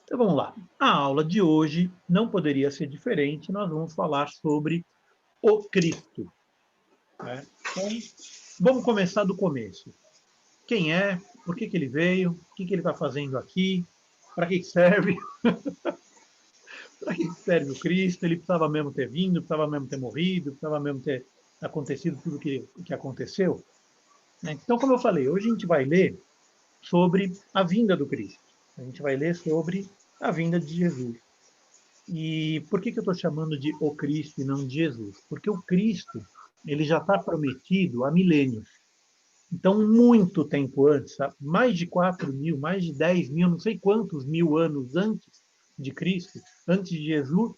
Então vamos lá. A aula de hoje não poderia ser diferente, nós vamos falar sobre o Cristo. Né? Então, vamos começar do começo. Quem é? Por que ele veio? O que ele está fazendo aqui? Para que serve? Para que serve o Cristo? Ele precisava mesmo ter vindo, precisava mesmo ter morrido, precisava mesmo ter acontecido tudo o que aconteceu? Então, como eu falei, hoje a gente vai ler sobre a vinda do Cristo. A gente vai ler sobre a vinda de Jesus. E por que eu estou chamando de o Cristo e não de Jesus? Porque o Cristo ele já está prometido há milênios. Então, muito tempo antes, mais de 4.000, mais de 10.000, não sei quantos mil anos antes de Cristo, antes de Jesus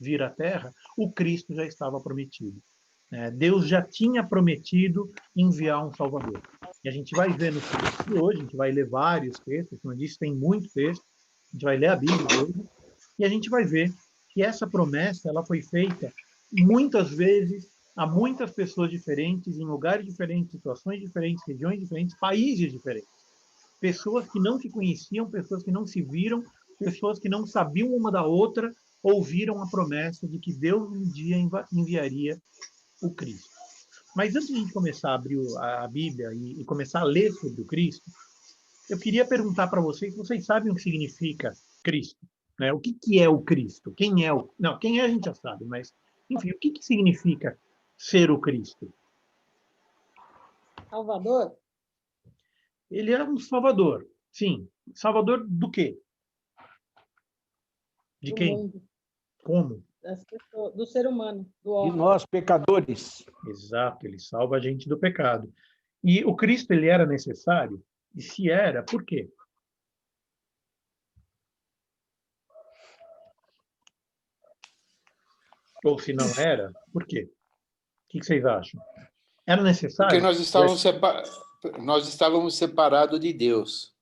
vir à Terra, o Cristo já estava prometido. Deus já tinha prometido enviar um Salvador. E a gente vai ver no texto de hoje, a gente vai ler vários textos, como eu disse, tem muito texto, a gente vai ler a Bíblia hoje, e a gente vai ver que essa promessa ela foi feita muitas vezes a muitas pessoas diferentes, em lugares diferentes, situações diferentes, regiões diferentes, países diferentes. Pessoas que não se conheciam, pessoas que não se viram, pessoas que não sabiam uma da outra, ouviram a promessa de que Deus um dia enviaria o Cristo. Mas antes de a gente começar a abrir a Bíblia e começar a ler sobre o Cristo, eu queria perguntar para vocês sabem o que significa Cristo? Né? O que é o Cristo? Quem é o... Não, quem é a gente já sabe, mas, enfim, o que significa ser o Cristo? Salvador? Ele é um salvador, sim. Salvador do quê? De Do quem? mundo. Como? Do ser humano, do E homem. nós, pecadores. Exato, ele salva a gente do pecado. E o Cristo, ele era necessário? E se era, por quê? Ou se não era, por quê? O que vocês acham? Era necessário? Porque nós estávamos separados de Deus.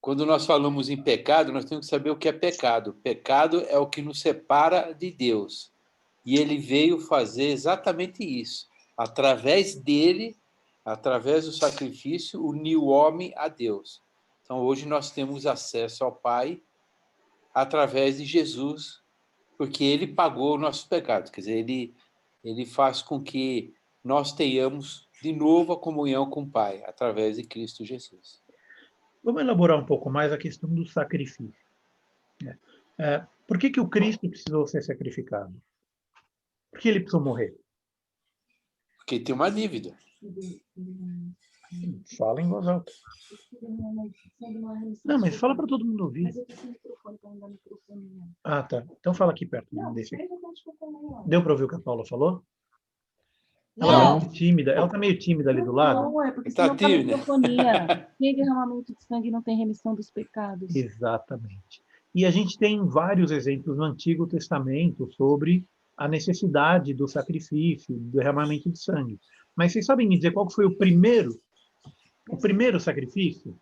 Quando nós falamos em pecado, nós temos que saber o que é pecado. Pecado é o que nos separa de Deus. E ele veio fazer exatamente isso. Através dele, através do sacrifício, unir o homem a Deus. Então, hoje nós temos acesso ao Pai através de Jesus, porque ele pagou o nosso pecado. Quer dizer, ele faz com que nós tenhamos de novo a comunhão com o Pai, através de Cristo Jesus. Vamos elaborar um pouco mais a questão do sacrifício. Por que o Cristo precisou ser sacrificado? Por que ele precisou morrer? Porque tem uma dívida. Fala em voz alta. Não, mas fala para todo mundo ouvir. Ah, tá. Então fala aqui perto. Deixa. Deu para ouvir o que a Paula falou? Ela Não. é muito tímida. Ela está meio tímida ali do lado. Não, é porque Tá senão tá tímida. microfonia. Sem derramamento de sangue não tem remissão dos pecados. Exatamente. E a gente tem vários exemplos no Antigo Testamento sobre a necessidade do sacrifício, do derramamento de sangue. Mas vocês sabem me dizer qual foi o primeiro sacrifício?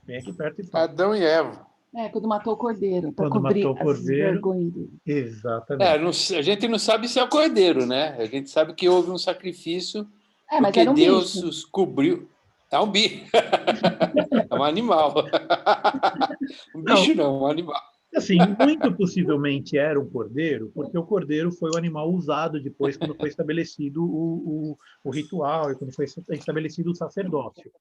Vem aqui perto e fala. Adão e Eva. Quando matou o cordeiro, para Quando cobrir matou o as cordeiro. vergonhas dele. Exatamente. A gente não sabe se é o cordeiro, né? A gente sabe que houve um sacrifício Mas porque era um Deus bicho. os cobriu. É um bicho. É um animal. Um bicho não, um animal. Assim, muito possivelmente era um cordeiro, porque o cordeiro foi o animal usado depois quando foi estabelecido o ritual e quando foi estabelecido o sacerdócio.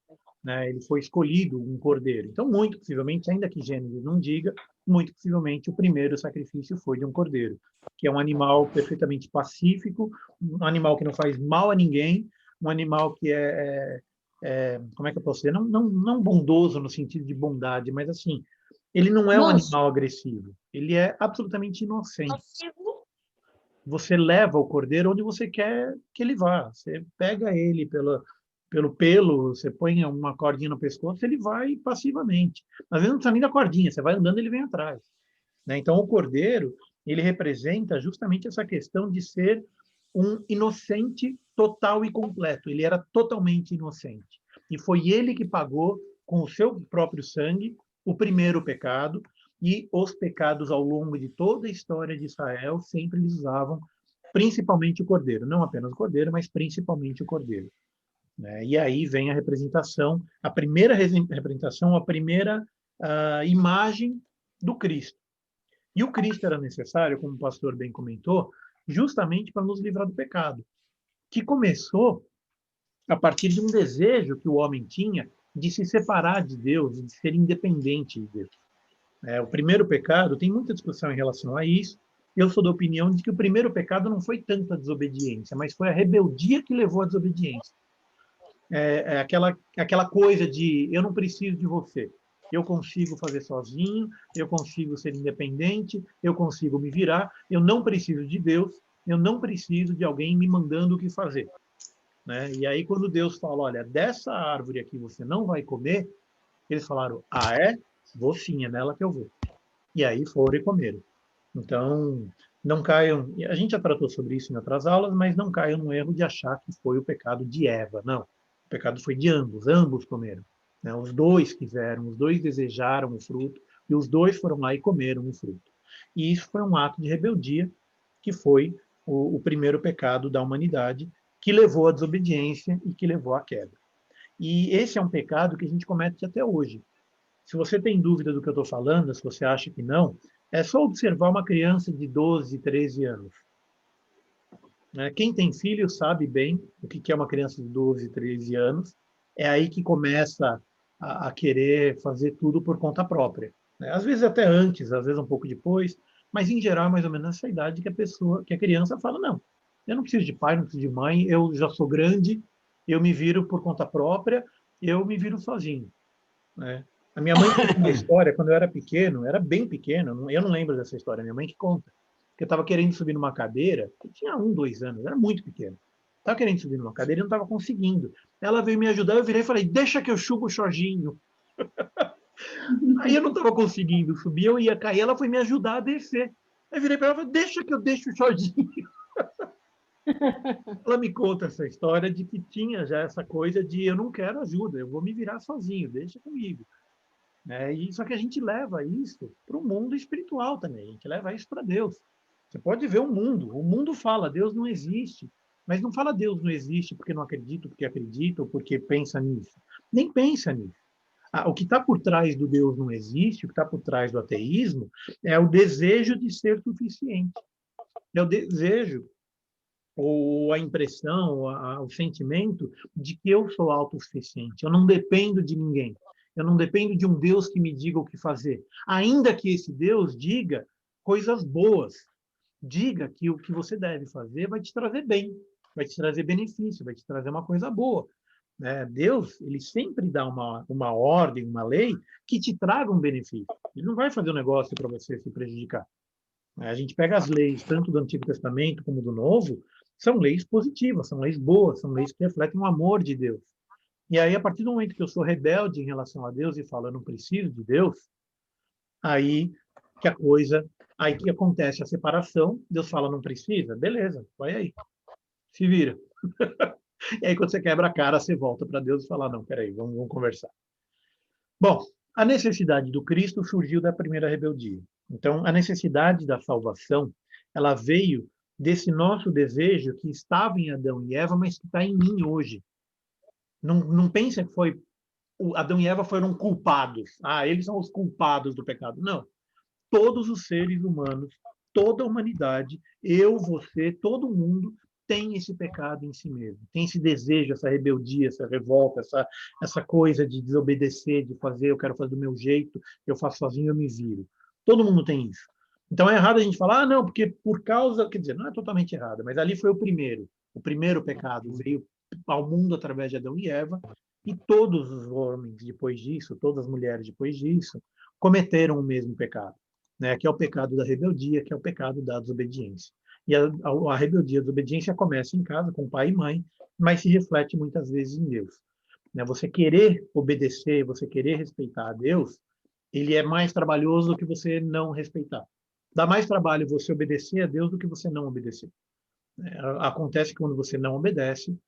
Né? Ele foi escolhido um cordeiro. Então, muito possivelmente, ainda que Gênesis não diga, muito possivelmente o primeiro sacrifício foi de um cordeiro, que é um animal perfeitamente pacífico, um animal que não faz mal a ninguém, um animal que como é que eu posso dizer? Não bondoso no sentido de bondade, mas assim, ele não é um animal agressivo, ele é absolutamente inocente. Você leva o cordeiro onde você quer que ele vá. Você pega ele pelo pelo, você põe uma cordinha no pescoço, ele vai passivamente. Às vezes não precisa nem da cordinha, você vai andando, ele vem atrás. Né? Então, o cordeiro, ele representa justamente essa questão de ser um inocente total e completo. Ele era totalmente inocente. E foi ele que pagou, com o seu próprio sangue, o primeiro pecado, e os pecados ao longo de toda a história de Israel sempre eles usavam principalmente o cordeiro. Não apenas o cordeiro, mas principalmente o cordeiro. Né? E aí vem a representação, a primeira representação, a primeira a imagem do Cristo. E o Cristo era necessário, como o pastor bem comentou, justamente para nos livrar do pecado, que começou a partir de um desejo que o homem tinha de se separar de Deus, de ser independente de Deus. O primeiro pecado, tem muita discussão em relação a isso. Eu sou da opinião de que o primeiro pecado não foi tanto a desobediência, mas foi a rebeldia que levou à desobediência. Aquela coisa de eu não preciso de você, eu consigo fazer sozinho, eu consigo ser independente, eu consigo me virar, eu não preciso de Deus, eu não preciso de alguém me mandando o que fazer. Né? E aí, quando Deus fala, olha, dessa árvore aqui você não vai comer, eles falaram, ah, é? Vou sim, é nela que eu vou. E aí foram e comeram. Então, não caiam... A gente já tratou sobre isso em outras aulas, mas não caiam no erro de achar que foi o pecado de Eva. Não. O pecado foi de ambos comeram. Né? Os dois quiseram, os dois desejaram o fruto, e os dois foram lá e comeram o fruto. E isso foi um ato de rebeldia, que foi o primeiro pecado da humanidade, que levou à desobediência e que levou à queda. E esse é um pecado que a gente comete até hoje. Se você tem dúvida do que eu estou falando, se você acha que não, é só observar uma criança de 12, 13 anos. Quem tem filho sabe bem o que é uma criança de 12, 13 anos. É aí que começa a querer fazer tudo por conta própria. Às vezes até antes, às vezes um pouco depois, mas em geral mais ou menos nessa idade que a criança fala, não, eu não preciso de pai, não preciso de mãe, eu já sou grande, eu me viro por conta própria, eu me viro sozinho. A minha mãe conta uma história, quando eu era pequeno, era bem pequeno, eu não lembro dessa história, minha mãe que conta, que eu estava querendo subir numa cadeira, eu tinha 1, 2 anos, era muito pequeno. Estava querendo subir numa cadeira e não estava conseguindo. Ela veio me ajudar, eu virei e falei, deixa que eu chupo o Jorginho. Aí eu não estava conseguindo subir, eu ia cair, ela foi me ajudar a descer. Aí virei para ela e falei, deixa que eu deixo o Jorginho. Ela me conta essa história de que tinha já essa coisa de eu não quero ajuda, eu vou me virar sozinho, deixa comigo. E só que a gente leva isso para o mundo espiritual também, a gente leva isso para Deus. Você pode ver o mundo fala, Deus não existe, mas não fala Deus não existe porque não acredita, porque acredita, ou porque pensa nisso. Nem pensa nisso. O que está por trás do Deus não existe, o que está por trás do ateísmo, é o desejo de ser suficiente. É o desejo, ou a impressão, o sentimento de que eu sou autossuficiente, eu não dependo de ninguém. Eu não dependo de um Deus que me diga o que fazer. Ainda que esse Deus diga coisas boas, diga que o que você deve fazer vai te trazer bem, vai te trazer benefício, vai te trazer uma coisa boa. Deus, ele sempre dá uma ordem, uma lei que te traga um benefício. Ele não vai fazer um negócio para você se prejudicar. A gente pega as leis, tanto do Antigo Testamento como do Novo, são leis positivas, são leis boas, são leis que refletem o amor de Deus. E aí, a partir do momento que eu sou rebelde em relação a Deus e falo, eu não preciso de Deus, aí que acontece a separação, Deus fala, não precisa? Beleza, vai aí, se vira. E aí, quando você quebra a cara, você volta para Deus e fala, não, peraí, vamos conversar. Bom, a necessidade do Cristo surgiu da primeira rebeldia. Então, a necessidade da salvação, ela veio desse nosso desejo que estava em Adão e Eva, mas que está em mim hoje. Não pensa que foi Adão e Eva foram culpados. Eles são os culpados do pecado. Não. Todos os seres humanos, toda a humanidade, eu, você, todo mundo tem esse pecado em si mesmo. Tem esse desejo, essa rebeldia, essa revolta, essa coisa de desobedecer, de fazer, eu quero fazer do meu jeito, eu faço sozinho, eu me viro. Todo mundo tem isso. Então é errado a gente falar, não, porque por causa, quer dizer, não é totalmente errado, mas ali foi o primeiro pecado veio ao mundo através de Adão e Eva, e todos os homens depois disso, todas as mulheres depois disso, cometeram o mesmo pecado, que é o pecado da rebeldia, que é o pecado da desobediência. E a rebeldia, a desobediência começa em casa, com pai e mãe, mas se reflete muitas vezes em Deus. Você querer obedecer, você querer respeitar a Deus, ele é mais trabalhoso do que você não respeitar. Dá mais trabalho você obedecer a Deus do que você não obedecer. Acontece que quando você não obedece,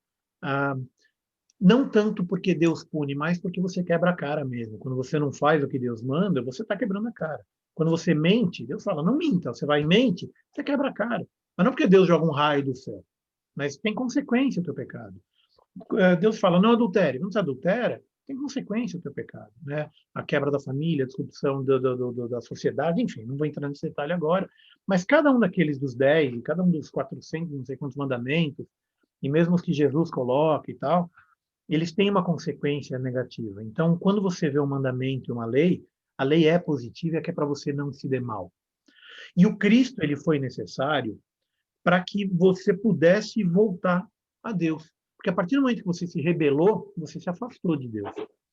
não tanto porque Deus pune, mas porque você quebra a cara mesmo. Quando você não faz o que Deus manda, você está quebrando a cara. Quando você mente, Deus fala, não minta. Você vai e mente, você quebra a cara. Mas não porque Deus joga um raio do céu, mas tem consequência o teu pecado. Deus fala, não adultere. Não se adultera, tem consequência o teu pecado, né? A quebra da família, a disrupção da sociedade, enfim, não vou entrar nesse detalhe agora, mas cada um daqueles dos 10, cada um dos 400, não sei quantos mandamentos, e mesmo os que Jesus coloca e tal, eles têm uma consequência negativa. Então, quando você vê um mandamento e uma lei, a lei é positiva e é que é para você não se dê mal. E o Cristo, ele foi necessário para que você pudesse voltar a Deus. Porque a partir do momento que você se rebelou, você se afastou de Deus.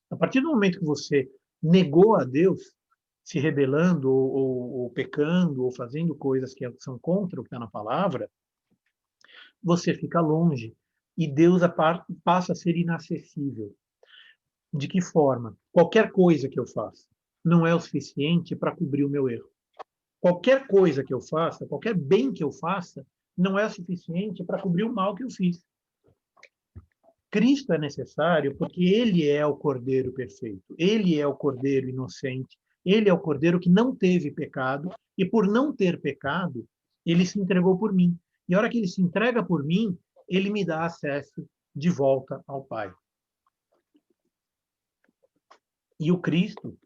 A partir do momento que você negou a Deus, se rebelando ou pecando ou fazendo coisas que são contra o que está na palavra, você fica longe e Deus passa a ser inacessível. De que forma? Qualquer coisa que eu faça não é o suficiente para cobrir o meu erro. Qualquer coisa que eu faça, qualquer bem que eu faça, não é suficiente para cobrir o mal que eu fiz. Cristo é necessário porque ele é o Cordeiro perfeito, ele é o Cordeiro inocente, ele é o Cordeiro que não teve pecado, e por não ter pecado, ele se entregou por mim. E a hora que ele se entrega por mim, ele me dá acesso de volta ao Pai. E o Cristo,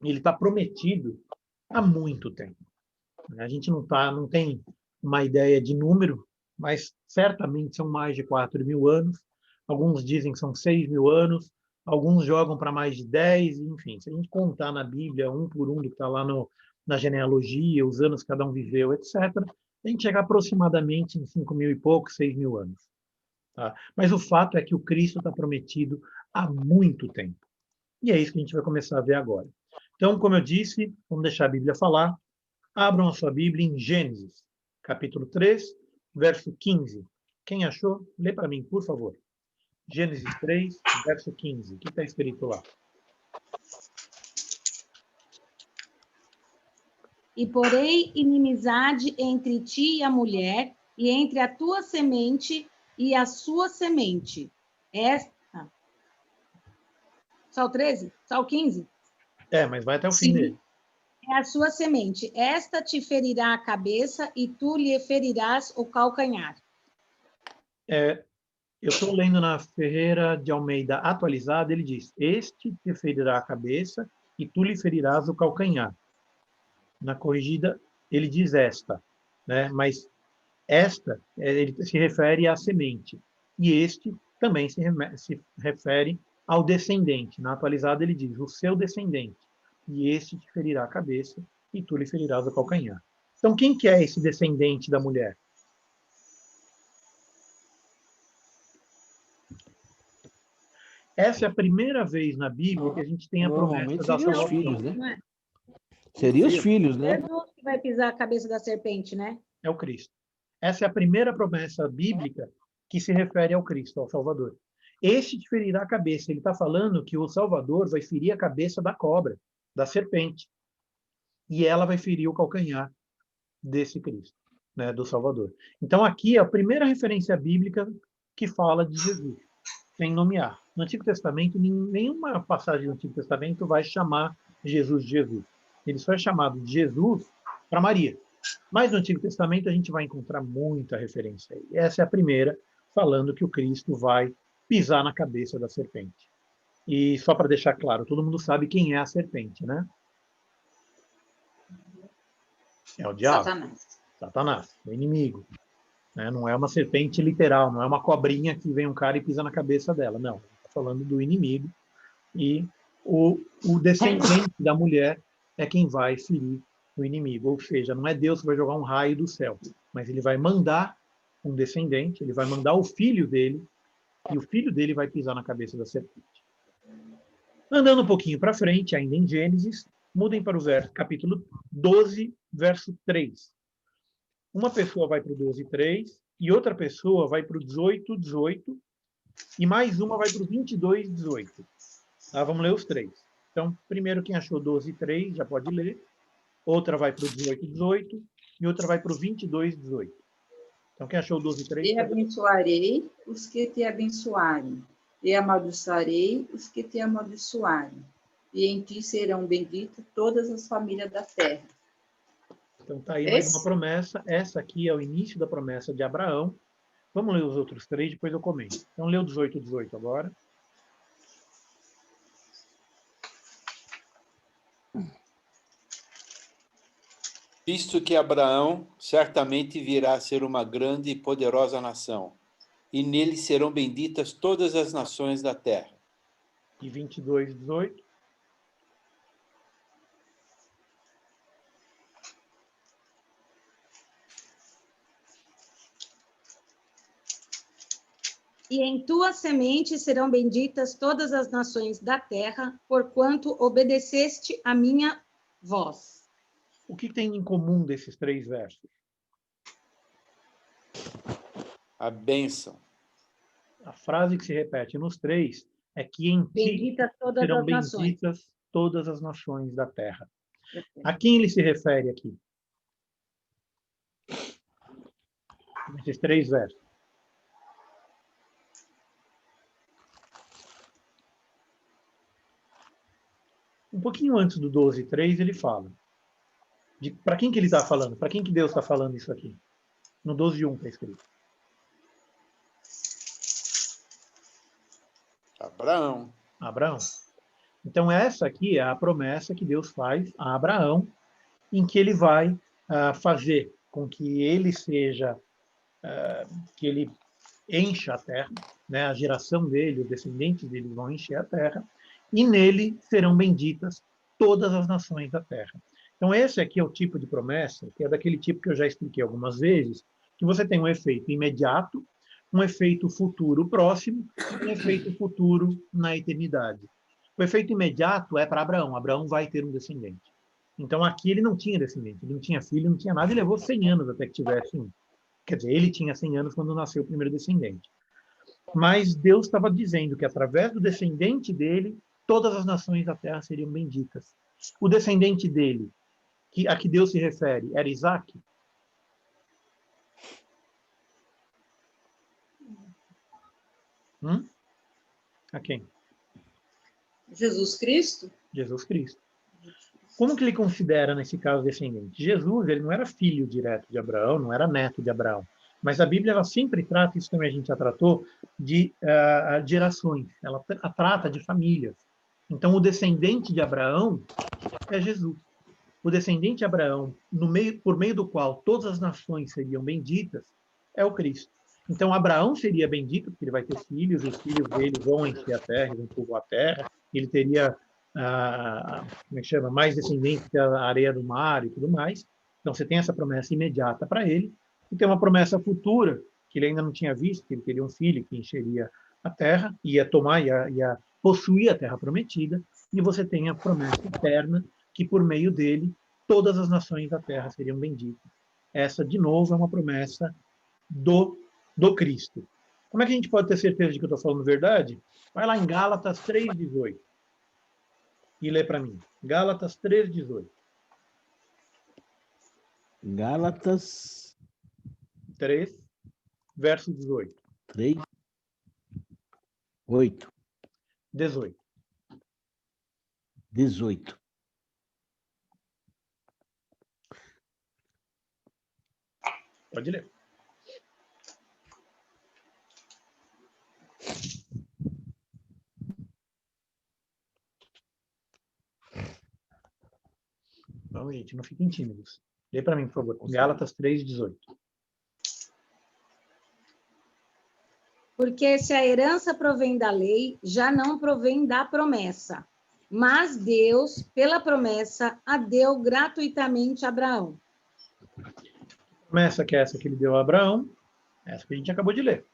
ele está prometido há muito tempo. A gente não tem uma ideia de número, mas certamente são mais de 4.000 anos. Alguns dizem que são 6.000 anos, alguns jogam para mais de 10, enfim. Se a gente contar na Bíblia, um por um, do que está lá na genealogia, os anos que cada um viveu, etc., a gente chega aproximadamente em 5.000 e pouco, 6.000 anos. Tá? Mas o fato é que o Cristo está prometido há muito tempo. E é isso que a gente vai começar a ver agora. Então, como eu disse, vamos deixar a Bíblia falar. Abram a sua Bíblia em Gênesis, capítulo 3, verso 15. Quem achou? Lê para mim, por favor. Gênesis 3, verso 15. O que está escrito lá? E porei inimizade entre ti e a mulher, e entre a tua semente e a sua semente. Só o 13? Só o 15? Mas vai até o fim Sim. dele. É a sua semente. Esta te ferirá a cabeça e tu lhe ferirás o calcanhar. Eu estou lendo na Ferreira de Almeida atualizada, ele diz, este te ferirá a cabeça e tu lhe ferirás o calcanhar. Na corrigida, ele diz esta, né? Mas esta, ele se refere à semente. E este também se refere ao descendente. Na atualizada, ele diz, o seu descendente. E este te ferirá a cabeça e tu lhe ferirás o calcanhar. Então, quem que é esse descendente da mulher? Essa é a primeira vez na Bíblia que a gente tem a promessa da seria os salvação. filhos, né? Não é? Seria os filhos, né? Jesus que vai pisar a cabeça da serpente, né? É o Cristo. Essa é a primeira promessa bíblica que se refere ao Cristo, ao Salvador. Este te ferirá a cabeça. Ele está falando que o Salvador vai ferir a cabeça da cobra, da serpente. E ela vai ferir o calcanhar desse Cristo, né, do Salvador. Então, aqui é a primeira referência bíblica que fala de Jesus, sem nomear. No Antigo Testamento, nenhuma passagem do Antigo Testamento vai chamar Jesus de Jesus. Ele só é chamado de Jesus para Maria. Mas no Antigo Testamento a gente vai encontrar muita referência a ele. Essa é a primeira, falando que o Cristo vai pisar na cabeça da serpente. E só para deixar claro, todo mundo sabe quem é a serpente, né? É o diabo. Satanás, o inimigo. Né? Não é uma serpente literal, não é uma cobrinha que vem um cara e pisa na cabeça dela. Não, está falando do inimigo. E o descendente da mulher é quem vai ferir o inimigo. Ou seja, não é Deus que vai jogar um raio do céu, mas ele vai mandar um descendente, ele vai mandar o filho dele, e o filho dele vai pisar na cabeça da serpente. Andando um pouquinho para frente, ainda em Gênesis, mudem para o capítulo 12, verso 3. Uma pessoa vai para o 12:3 e outra pessoa vai para o 18:18 e mais uma vai para o 22:18. Tá? Vamos ler os três. Então, primeiro quem achou 12:3 já pode ler. Outra vai para o 18:18 e outra vai para o 22:18. Então, quem achou 12:3? E abençoarei os que te abençoarem, e amaldiçoarei os que te amaldiçoarem, e em ti serão benditas todas as famílias da terra. Então, está aí mais uma promessa. Essa aqui é o início da promessa de Abraão. Vamos ler os outros três, depois eu comento. Então, lê o 18:18 agora. Visto que Abraão certamente virá a ser uma grande e poderosa nação, e nele serão benditas todas as nações da terra. E 22, 18. E em tua semente serão benditas todas as nações da terra, porquanto obedeceste a minha voz. O que tem em comum desses 3 versos? A bênção. A frase que se repete nos 3 é que em ti Benditas todas serão as nações. benditas todas as nações da terra. A quem ele se refere aqui? Nesses 3 versos. Um pouquinho antes do 12:3, ele fala. Para quem que ele está falando? Para quem que Deus está falando isso aqui? No 12:1 está escrito. Abraão. Abraão. Então, essa aqui é a promessa que Deus faz a Abraão, em que ele vai fazer com que ele seja, que ele encha a terra, né? A geração dele, os descendentes dele vão encher a terra, e nele serão benditas todas as nações da terra. Então, esse aqui é o tipo de promessa, que é daquele tipo que eu já expliquei algumas vezes, que você tem um efeito imediato, um efeito futuro próximo, e um efeito futuro na eternidade. O efeito imediato é para Abraão. Abraão vai ter um descendente. Então, aqui ele não tinha descendente, ele não tinha filho, não tinha nada, e levou 100 anos até que tivesse um. Quer dizer, ele tinha 100 anos quando nasceu o primeiro descendente. Mas Deus estava dizendo que através do descendente dele, todas as nações da terra seriam benditas. O descendente dele, a que Deus se refere, era Isaac? A quem? Jesus Cristo? Jesus Cristo. Como que ele considera, nesse caso, descendente? Jesus, ele não era filho direto de Abraão, não era neto de Abraão. Mas a Bíblia, ela sempre trata, isso também a gente já tratou, de gerações. Ela trata de famílias. Então, o descendente de Abraão é Jesus. O descendente de Abraão, por meio do qual todas as nações seriam benditas, é o Cristo. Então, Abraão seria bendito, porque ele vai ter filhos, os filhos dele vão encher a terra, vão povoar a terra, ele teria como é que chama? Mais descendentes que a areia do mar e tudo mais. Então, você tem essa promessa imediata para ele, e tem uma promessa futura, que ele ainda não tinha visto, que ele teria um filho que encheria a terra, ia tomar, ia possuir a terra prometida, e você tem a promessa eterna, que por meio dele, todas as nações da terra seriam benditas. Essa, de novo, é uma promessa do Cristo. Como é que a gente pode ter certeza de que eu estou falando verdade? Vai lá em Gálatas 3:18 e lê para mim. Gálatas 3:18. Gálatas 3, verso 18. 3, 8, 18. 18. Pode ler. Vamos, gente, não fiquem tímidos. Lê para mim, por favor. Gálatas 3:18. Porque se a herança provém da lei, já não provém da promessa. Mas Deus, pela promessa, a deu gratuitamente a Abraão. Promessa que é essa que ele deu a Abraão, essa que a gente acabou de ler.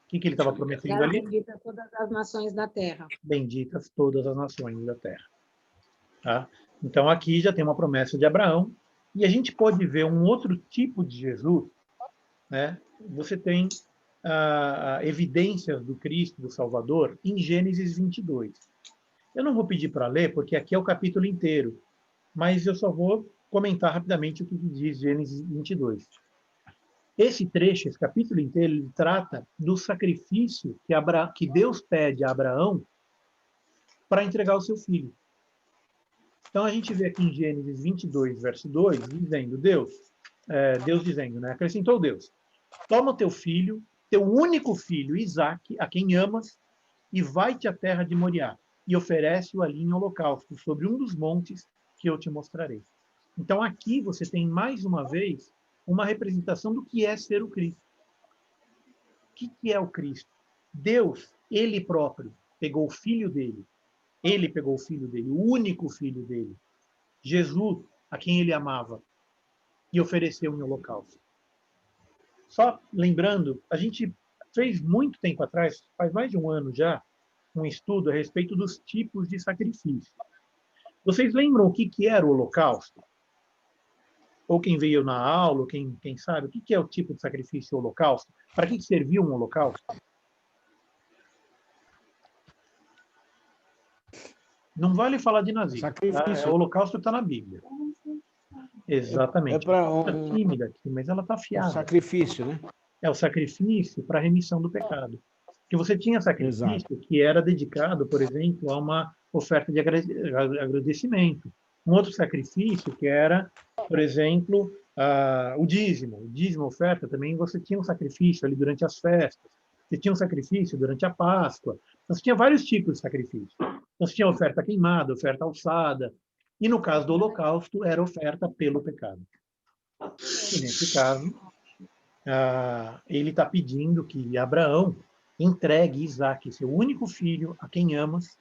O que ele estava prometendo ali? Bendita todas as nações da terra. Benditas todas as nações da terra. Tá? Então, aqui já tem uma promessa de Abraão, e a gente pode ver um outro tipo de Jesus, né? Você tem evidências do Cristo, do Salvador, em Gênesis 22. Eu não vou pedir para ler, porque aqui é o capítulo inteiro, mas eu só vou comentar rapidamente o que diz Gênesis 22. Esse trecho, esse capítulo inteiro, ele trata do sacrifício que Deus pede a Abraão para entregar o seu filho. Então, a gente vê aqui em Gênesis 22, verso 2, dizendo, Deus dizendo, né? Acrescentou Deus, toma teu filho, teu único filho, Isaque, a quem amas, e vai-te à terra de Moriá, e oferece-o ali em holocausto, sobre um dos montes que eu te mostrarei. Então, aqui você tem, mais uma vez, uma representação do que é ser o Cristo. O que é o Cristo? Deus, ele próprio, pegou o filho dele. Ele pegou o filho dele, o único filho dele, Jesus, a quem ele amava, e ofereceu em holocausto. Só lembrando, a gente fez muito tempo atrás, faz mais de um ano já, um estudo a respeito dos tipos de sacrifício. Vocês lembram o que era o holocausto? Ou quem veio na aula, ou quem sabe, o que é o tipo de sacrifício holocausto? Para que servia um holocausto? Não vale falar de nazismo. Sacrifício. Tá? O holocausto está na Bíblia. Exatamente. É para Ela tá tímida aqui, mas ela está afiada. sacrifício, né? É o sacrifício para a remissão do pecado. Que você tinha sacrifício Exato. que era dedicado, por exemplo, a uma oferta de agradecimento. Um outro sacrifício que era, por exemplo, o dízimo. O dízimo, oferta, também você tinha um sacrifício ali durante as festas. Você tinha um sacrifício durante a Páscoa. Então, você tinha vários tipos de sacrifício. Então, você tinha oferta queimada, oferta alçada. E no caso do holocausto, era oferta pelo pecado. E nesse caso, ele está pedindo que Abraão entregue Isaque, seu único filho, a quem amas,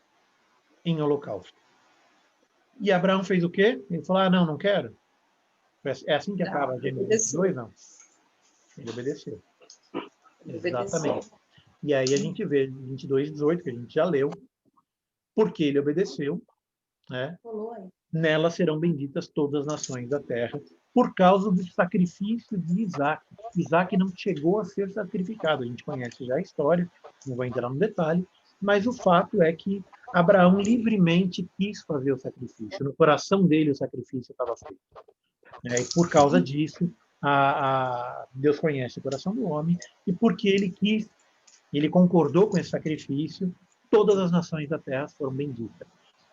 em holocausto. E Abraão fez o quê? Ele falou, não quero. É assim que acaba Gênesis 2? Não. Ele obedeceu. Exatamente. E aí a gente vê 22:18, que a gente já leu, porque ele obedeceu, né? Nela serão benditas todas as nações da terra, por causa do sacrifício de Isaque. Isaque não chegou a ser sacrificado. A gente conhece já a história, não vou entrar no detalhe, mas o fato é que Abraão livremente quis fazer o sacrifício. No coração dele o sacrifício estava feito. E por causa disso, Deus conhece o coração do homem, e porque ele quis, ele concordou com esse sacrifício, todas as nações da terra foram benditas.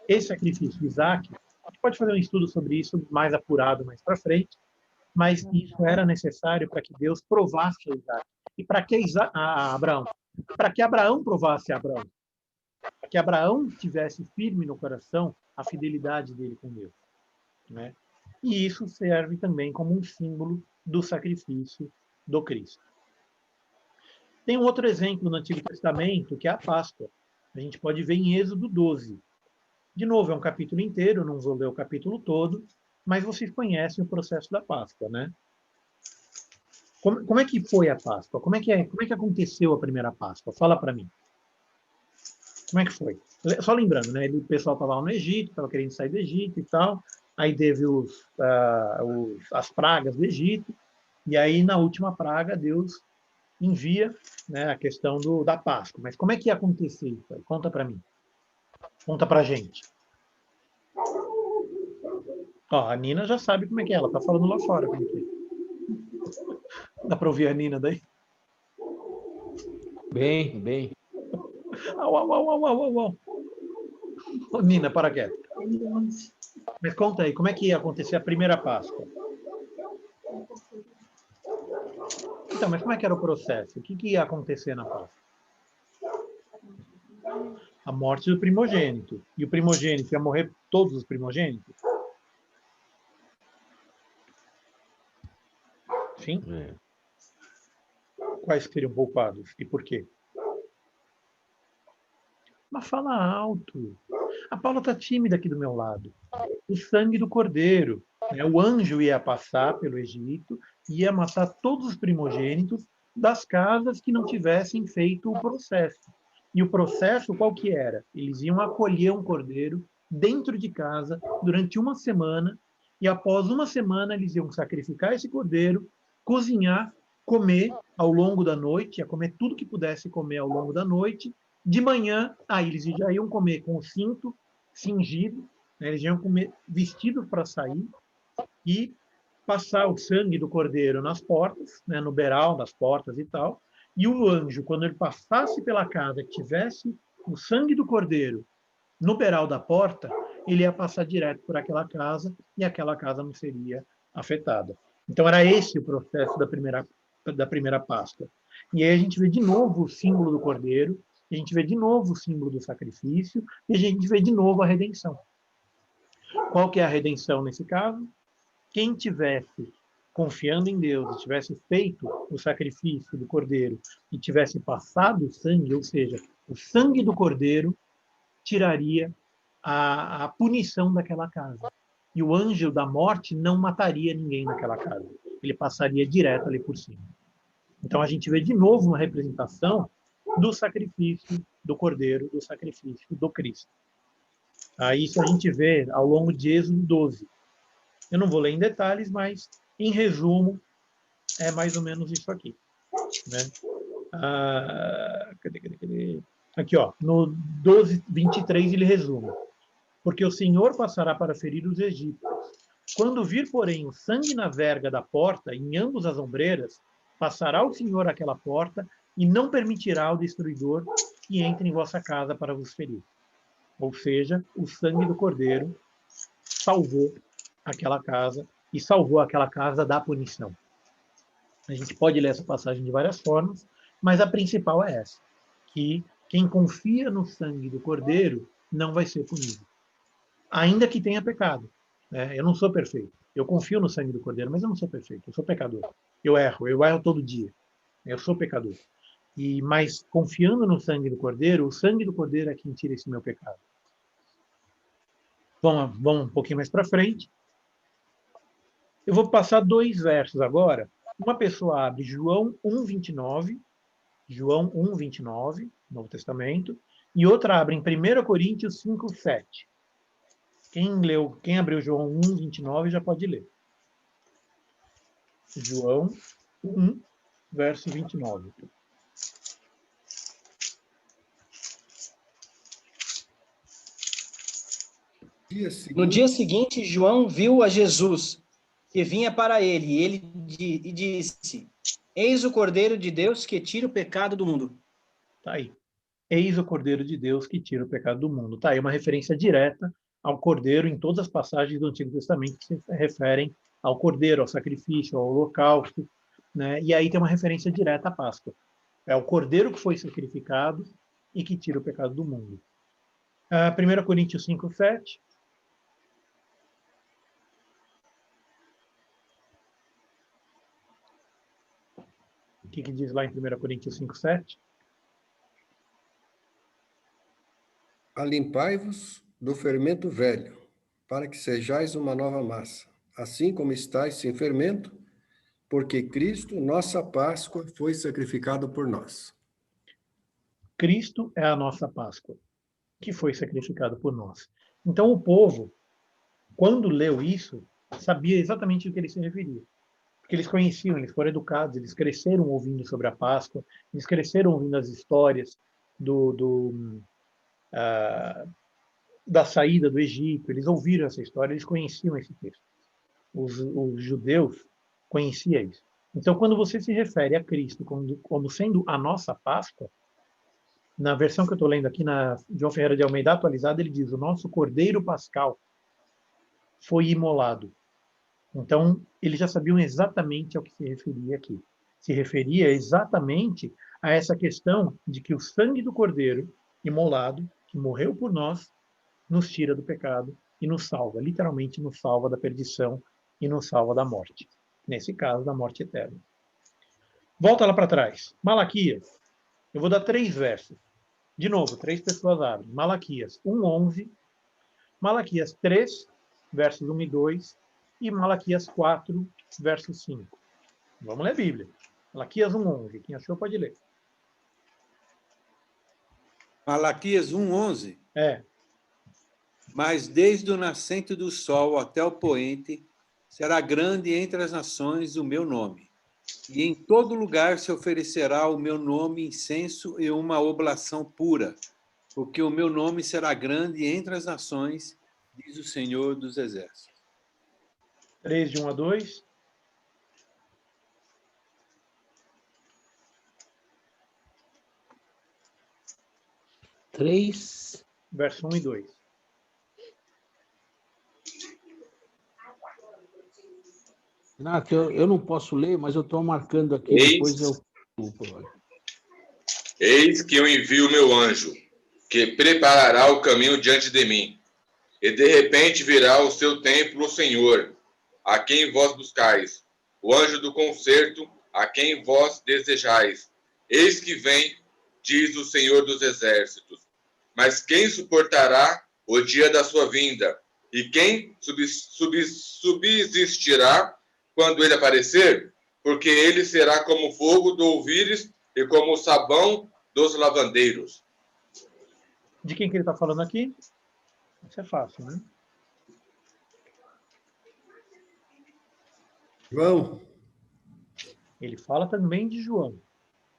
Esse sacrifício de Isaque, a gente pode fazer um estudo sobre isso mais apurado mais para frente, mas isso era necessário para que Deus provasse a Isaque. E para que Abraão? Para que Abraão provasse a Abraão. Para que Abraão tivesse firme no coração a fidelidade dele com Deus. Né? E isso serve também como um símbolo do sacrifício do Cristo. Tem um outro exemplo no Antigo Testamento, que é a Páscoa. A gente pode ver em Êxodo 12. De novo, é um capítulo inteiro, não vou ler o capítulo todo, mas vocês conhecem o processo da Páscoa, né? Como é que foi a Páscoa? Como é que aconteceu a primeira Páscoa? Fala para mim. Como é que foi? Só lembrando, né? O pessoal estava lá no Egito, estava querendo sair do Egito e tal. Aí teve as pragas do Egito. E aí, na última praga, Deus envia, né, a questão da Páscoa. Mas como é que ia acontecer isso aí? Conta para mim. Conta para a gente. A Nina já sabe como é que é. Ela está falando lá fora. Como é que é. Dá para ouvir a Nina daí? Bem. Au. Ô, Nina, para quieto. Mas conta aí, como é que ia acontecer a primeira Páscoa? Então, mas como é que era o processo? O que ia acontecer na Páscoa? A morte do primogênito. E o primogênito ia morrer todos os primogênitos? Sim? Quais seriam poupados? E por quê? Mas fala alto. A Paula está tímida aqui do meu lado. O sangue do cordeiro. Né? O anjo ia passar pelo Egito e ia matar todos os primogênitos das casas que não tivessem feito o processo. E o processo qual que era? Eles iam acolher um cordeiro dentro de casa durante uma semana e após uma semana eles iam sacrificar esse cordeiro, cozinhar, comer ao longo da noite, ia comer tudo que pudesse comer ao longo da noite. De manhã, eles já iam comer com o cinto cingido, né? Eles iam comer vestidos para sair e passar o sangue do cordeiro nas portas, né? No beiral das portas e tal. E o anjo, quando ele passasse pela casa que tivesse o sangue do cordeiro no beiral da porta, ele ia passar direto por aquela casa e aquela casa não seria afetada. Então, era esse o processo da primeira Páscoa. E aí a gente vê de novo o símbolo do cordeiro, a gente vê de novo o símbolo do sacrifício e a gente vê de novo a redenção. Qual que é a redenção nesse caso? quem tivesse confiando em Deus, tivesse feito o sacrifício do cordeiro e tivesse passado o sangue, ou seja, o sangue do cordeiro tiraria a punição daquela casa. E o anjo da morte não mataria ninguém naquela casa. Ele passaria direto ali por cima. Então a gente vê de novo uma representação do sacrifício do cordeiro, do sacrifício do Cristo. Isso a gente vê ao longo de Êxodo 12. Eu não vou ler em detalhes, mas, em resumo, é mais ou menos isso aqui. Né? Cadê? Aqui, ó, no 12:23 ele resume. Porque o Senhor passará para ferir os egípcios. Quando vir, porém, o sangue na verga da porta, em ambas as ombreiras, passará o Senhor aquela porta e não permitirá ao destruidor que entre em vossa casa para vos ferir. Ou seja, o sangue do cordeiro salvou aquela casa e salvou aquela casa da punição. A gente pode ler essa passagem de várias formas, mas a principal é essa, que quem confia no sangue do cordeiro não vai ser punido, ainda que tenha pecado. Eu não sou perfeito. Eu confio no sangue do cordeiro, mas eu não sou perfeito. Eu sou pecador. Eu erro todo dia. Eu sou pecador. Mas confiando no sangue do cordeiro, o sangue do cordeiro é quem tira esse meu pecado. Vamos um pouquinho mais para frente. Eu vou passar 2 versos agora. Uma pessoa abre João 1:29, Novo Testamento, e outra abre em 1 Coríntios 5:7. Quem abriu João 1:29 já pode ler. João 1, verso 29. No dia seguinte, João viu a Jesus, que vinha para ele, e disse: Eis o Cordeiro de Deus que tira o pecado do mundo. Tá aí. Eis o Cordeiro de Deus que tira o pecado do mundo. Tá aí uma referência direta ao Cordeiro em todas as passagens do Antigo Testamento que se referem ao Cordeiro, ao sacrifício, ao holocausto, né? E aí tem uma referência direta à Páscoa. É o Cordeiro que foi sacrificado e que tira o pecado do mundo. 1 Coríntios 5:7. O que diz lá em 1 Coríntios 5:7? Alimpai-vos do fermento velho, para que sejais uma nova massa, assim como estáis sem fermento, porque Cristo, nossa Páscoa, foi sacrificado por nós. Cristo é a nossa Páscoa, que foi sacrificado por nós. Então o povo, quando leu isso, sabia exatamente o que ele se referia. Porque eles conheciam, eles foram educados, eles cresceram ouvindo sobre a Páscoa, eles cresceram ouvindo as histórias da saída do Egito, eles ouviram essa história, eles conheciam esse texto. Os judeus conheciam isso. Então, quando você se refere a Cristo como sendo a nossa Páscoa, na versão que eu estou lendo aqui, na João Ferreira de Almeida atualizada, ele diz: o nosso Cordeiro Pascal foi imolado. Então, eles já sabiam exatamente ao que se referia aqui. Se referia exatamente a essa questão de que o sangue do Cordeiro imolado, que morreu por nós, nos tira do pecado e nos salva. Literalmente nos salva da perdição e nos salva da morte. Nesse caso, da morte eterna. Volta lá para trás. Malaquias. Eu vou dar 3 versos. De novo, 3 pessoas abrem. Malaquias 1:11, Malaquias 3, versos 1 e 2, e Malaquias 4, verso 5. Vamos ler a Bíblia. Malaquias 1:11. Quem achou pode ler. Malaquias 1:11. Mas desde o nascente do sol até o poente, será grande entre as nações o meu nome. E em todo lugar se oferecerá o meu nome incenso e uma oblação pura, porque o meu nome será grande entre as nações, diz o Senhor dos Exércitos. 3, de 1 a 2. Verso 1 e 2. Renato, eu não posso ler, mas eu estou marcando aqui. Depois eu... Eis que eu envio o meu anjo, que preparará o caminho diante de mim. E de repente virá ao seu templo o Senhor, a quem vós buscais, o anjo do concerto, a quem vós desejais. Eis que vem, diz o Senhor dos Exércitos. Mas quem suportará o dia da sua vinda? E quem subsistirá quando ele aparecer? Porque ele será como o fogo do ouvires e como o sabão dos lavandeiros. De quem que ele está falando aqui? Isso é fácil, né? João, Ele fala também de João,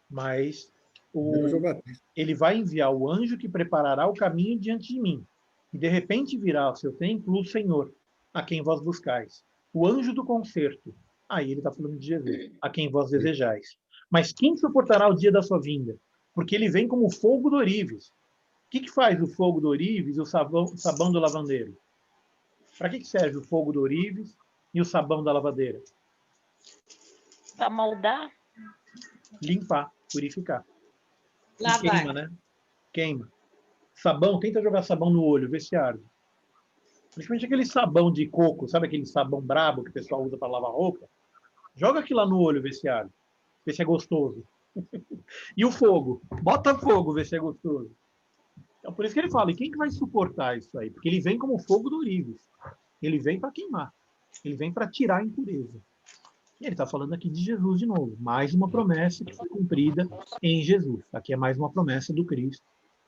mas João Batista. ele vai enviar o anjo que preparará o caminho diante de mim. E de repente virá ao seu templo o Senhor, a quem vós buscais. O anjo do concerto. Aí ele está falando de Jesus, a quem vós desejais. Mas quem suportará o dia da sua vinda? Porque ele vem como o fogo do ourives. O que faz o fogo do ourives e o sabão do lavandeiro? Para que serve o fogo do ourives e o sabão da lavadeira? Para moldar? Limpar, purificar. Lavar. Queima, né? Queima. Sabão, tenta jogar sabão no olho, vê se arde. Principalmente aquele sabão de coco, sabe aquele sabão brabo que o pessoal usa para lavar roupa? Joga aquilo lá no olho, vê se arde. Vê se é gostoso. E o fogo? Bota fogo, vê se é gostoso. Então, por isso que ele fala, e quem que vai suportar isso aí? Porque ele vem como fogo do ourives. Ele vem para queimar. Ele vem para tirar a impureza. E ele está falando aqui de Jesus de novo. Mais uma promessa que foi cumprida em Jesus. Aqui é mais uma promessa do Cristo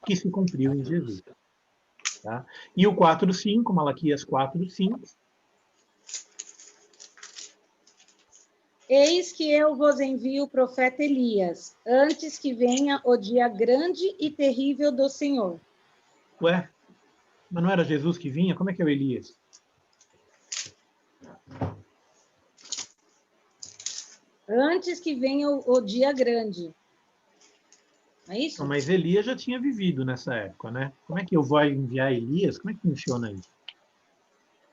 que se cumpriu em Jesus. Tá? E o 4:5, Malaquias 4:5. Eis que eu vos envio o profeta Elias, antes que venha o dia grande e terrível do Senhor. Ué, mas não era Jesus que vinha? Como é que é o Elias? Antes que venha o dia grande. Não é isso? Não, mas Elias já tinha vivido nessa época, né? Como é que eu vou enviar Elias? Como é que funciona isso?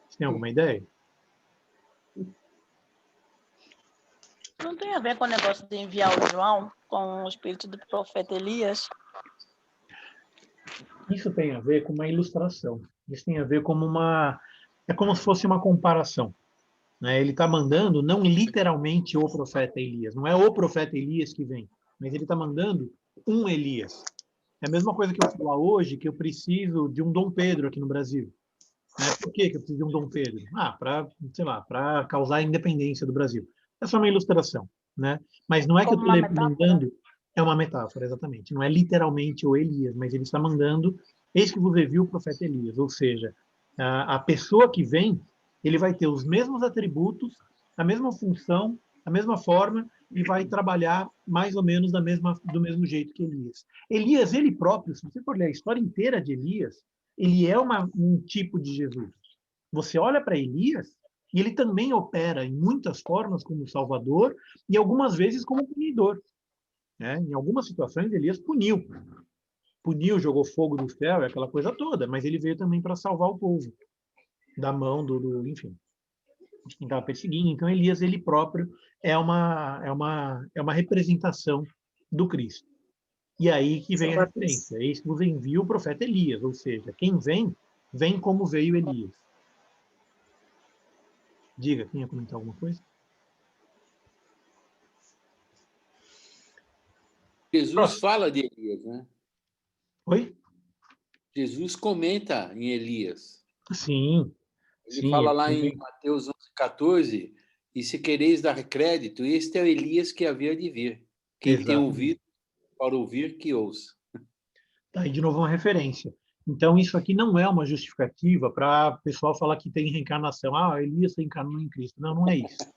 Você tem alguma ideia? Não tem a ver com o negócio de enviar o João com o espírito do profeta Elias? Isso tem a ver com uma ilustração. Isso tem a ver como uma... É como se fosse uma comparação. Né? Ele está mandando não literalmente o profeta Elias. Não é o profeta Elias que vem. Mas ele está mandando um Elias. É a mesma coisa que eu falar hoje que eu preciso de um Dom Pedro aqui no Brasil. Né? Por que eu preciso de um Dom Pedro? Para, sei lá, para causar a independência do Brasil. É só uma ilustração. Né? Mas não é que eu estou mandando... É uma metáfora, exatamente. Não é literalmente o Elias, mas ele está mandando, eis que vos envio o profeta Elias. Ou seja, a pessoa que vem, ele vai ter os mesmos atributos, a mesma função, a mesma forma, e vai trabalhar mais ou menos do mesmo jeito que Elias. Elias, ele próprio, se você for ler a história inteira de Elias, ele é um tipo de Jesus. Você olha para Elias, e ele também opera em muitas formas como Salvador, e algumas vezes como punidor. Né? Em algumas situações, Elias puniu, jogou fogo do céu e aquela coisa toda, mas ele veio também para salvar o povo da mão enfim, de quem estava perseguindo. Então, Elias, ele próprio, é uma representação do Cristo. E aí que vem a referência. Eis que vos envia o profeta Elias, ou seja, quem vem, vem como veio Elias. Diga, quem ia comentar alguma coisa? Jesus fala de Elias, né? Oi? Jesus comenta em Elias. Sim. Ele fala lá em Mateus 11:14, e se quereis dar crédito, este é o Elias que havia de vir. Quem tem ouvido para ouvir, que ouça. Tá aí de novo uma referência. Então, isso aqui não é uma justificativa para o pessoal falar que tem reencarnação. Ah, Elias reencarnou em Cristo. Não, não é isso.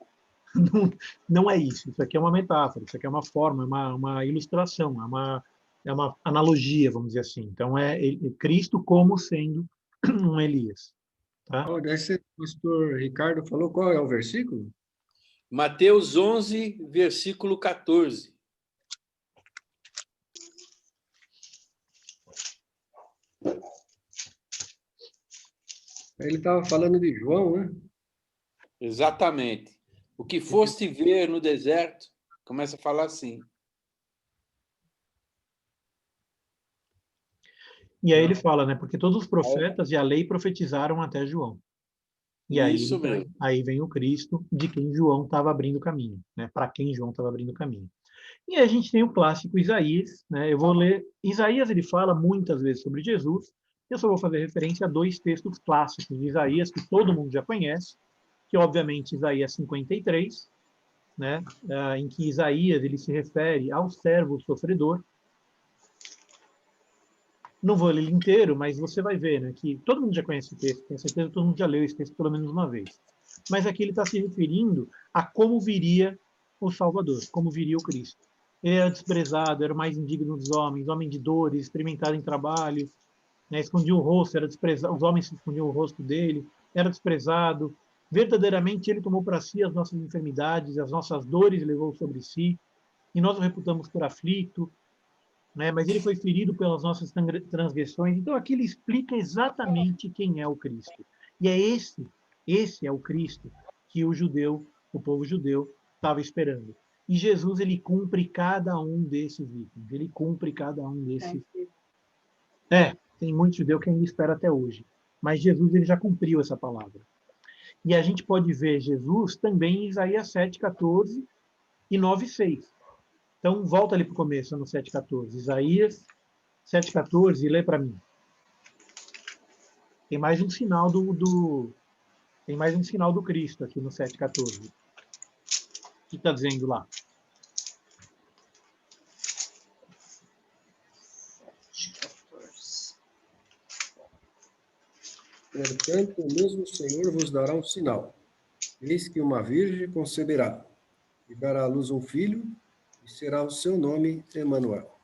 Não é isso. Isso aqui é uma metáfora, isso aqui é uma forma, uma ilustração, é uma analogia, vamos dizer assim. Então, é Cristo como sendo um Elias. Tá? Esse o pastor Ricardo falou, qual é o versículo? Mateus 11, versículo 14. Ele estava falando de João, né? Exatamente. O que foste ver no deserto, começa a falar assim. E aí ele fala, né? Porque todos os profetas e a lei profetizaram até João. E aí, Isso mesmo. aí vem o Cristo de quem João estava abrindo caminho, né? Para quem João estava abrindo caminho. E a gente tem o clássico Isaías, né? Eu vou ler. Isaías, ele fala muitas vezes sobre Jesus. Eu só vou fazer referência a 2 textos clássicos de Isaías que todo mundo já conhece, que obviamente Isaías 53, né? Em que Isaías ele se refere ao servo sofredor. Não vou ler ele inteiro, mas você vai ver, né, que todo mundo já conhece o texto, tenho certeza que todo mundo já leu esse texto pelo menos uma vez. Mas aqui ele está se referindo a como viria o Salvador, como viria o Cristo. Ele era desprezado, era o mais indigno dos homens, homem de dores, experimentado em trabalho, né, escondia o rosto, era desprezado, os homens escondiam o rosto dele, era desprezado. Verdadeiramente ele tomou para si as nossas enfermidades, as nossas dores levou sobre si, e nós o reputamos por aflito, né? Mas ele foi ferido pelas nossas transgressões. Então, aqui ele explica exatamente quem é o Cristo. E é esse é o Cristo que o povo judeu, estava esperando. E Jesus, ele cumpre cada um desses itens. Ele cumpre cada um desses. Tem muito judeu que ainda espera até hoje. Mas Jesus, ele já cumpriu essa palavra. E a gente pode ver Jesus também em Isaías 7,14 e 9,6. Então, volta ali para o começo, no 7,14. Isaías 7,14, lê para mim. Tem mais um sinal tem mais um sinal do Cristo aqui no 7,14. O que está dizendo lá? Portanto, o mesmo Senhor vos dará um sinal. Eis que uma virgem conceberá, e dará à luz um filho, e será o seu nome Emanuel.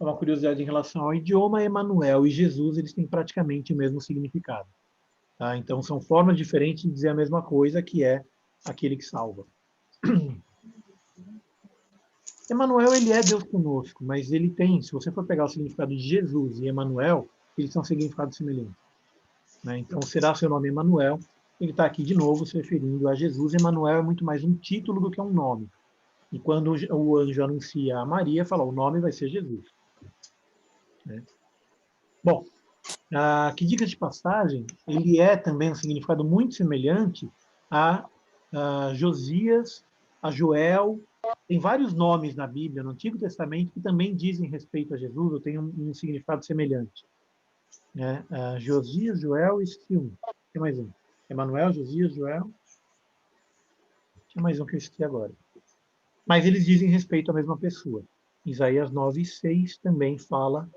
Uma curiosidade em relação ao idioma, Emanuel e Jesus, eles têm praticamente o mesmo significado. Tá? Então, são formas diferentes de dizer a mesma coisa, que é aquele que salva. Emanuel, ele é Deus conosco, mas ele tem, se você for pegar o significado de Jesus e Emanuel, eles são significados semelhantes. Né? Então, será seu nome Emanuel. Ele está aqui de novo se referindo a Jesus. Emanuel é muito mais um título do que um nome. E quando o anjo anuncia a Maria, fala, o nome vai ser Jesus. Né? Bom, que dica de passagem, ele é também um significado muito semelhante a Josias, a Joel. Tem vários nomes na Bíblia, no Antigo Testamento, que também dizem respeito a Jesus, ou tem um significado semelhante. Né? Josias, Joel e Silmo. Tem mais um. Emanuel, Josias, Joel. Tinha mais um que eu esqueci agora. Mas eles dizem respeito à mesma pessoa. Isaías 9:6 também fala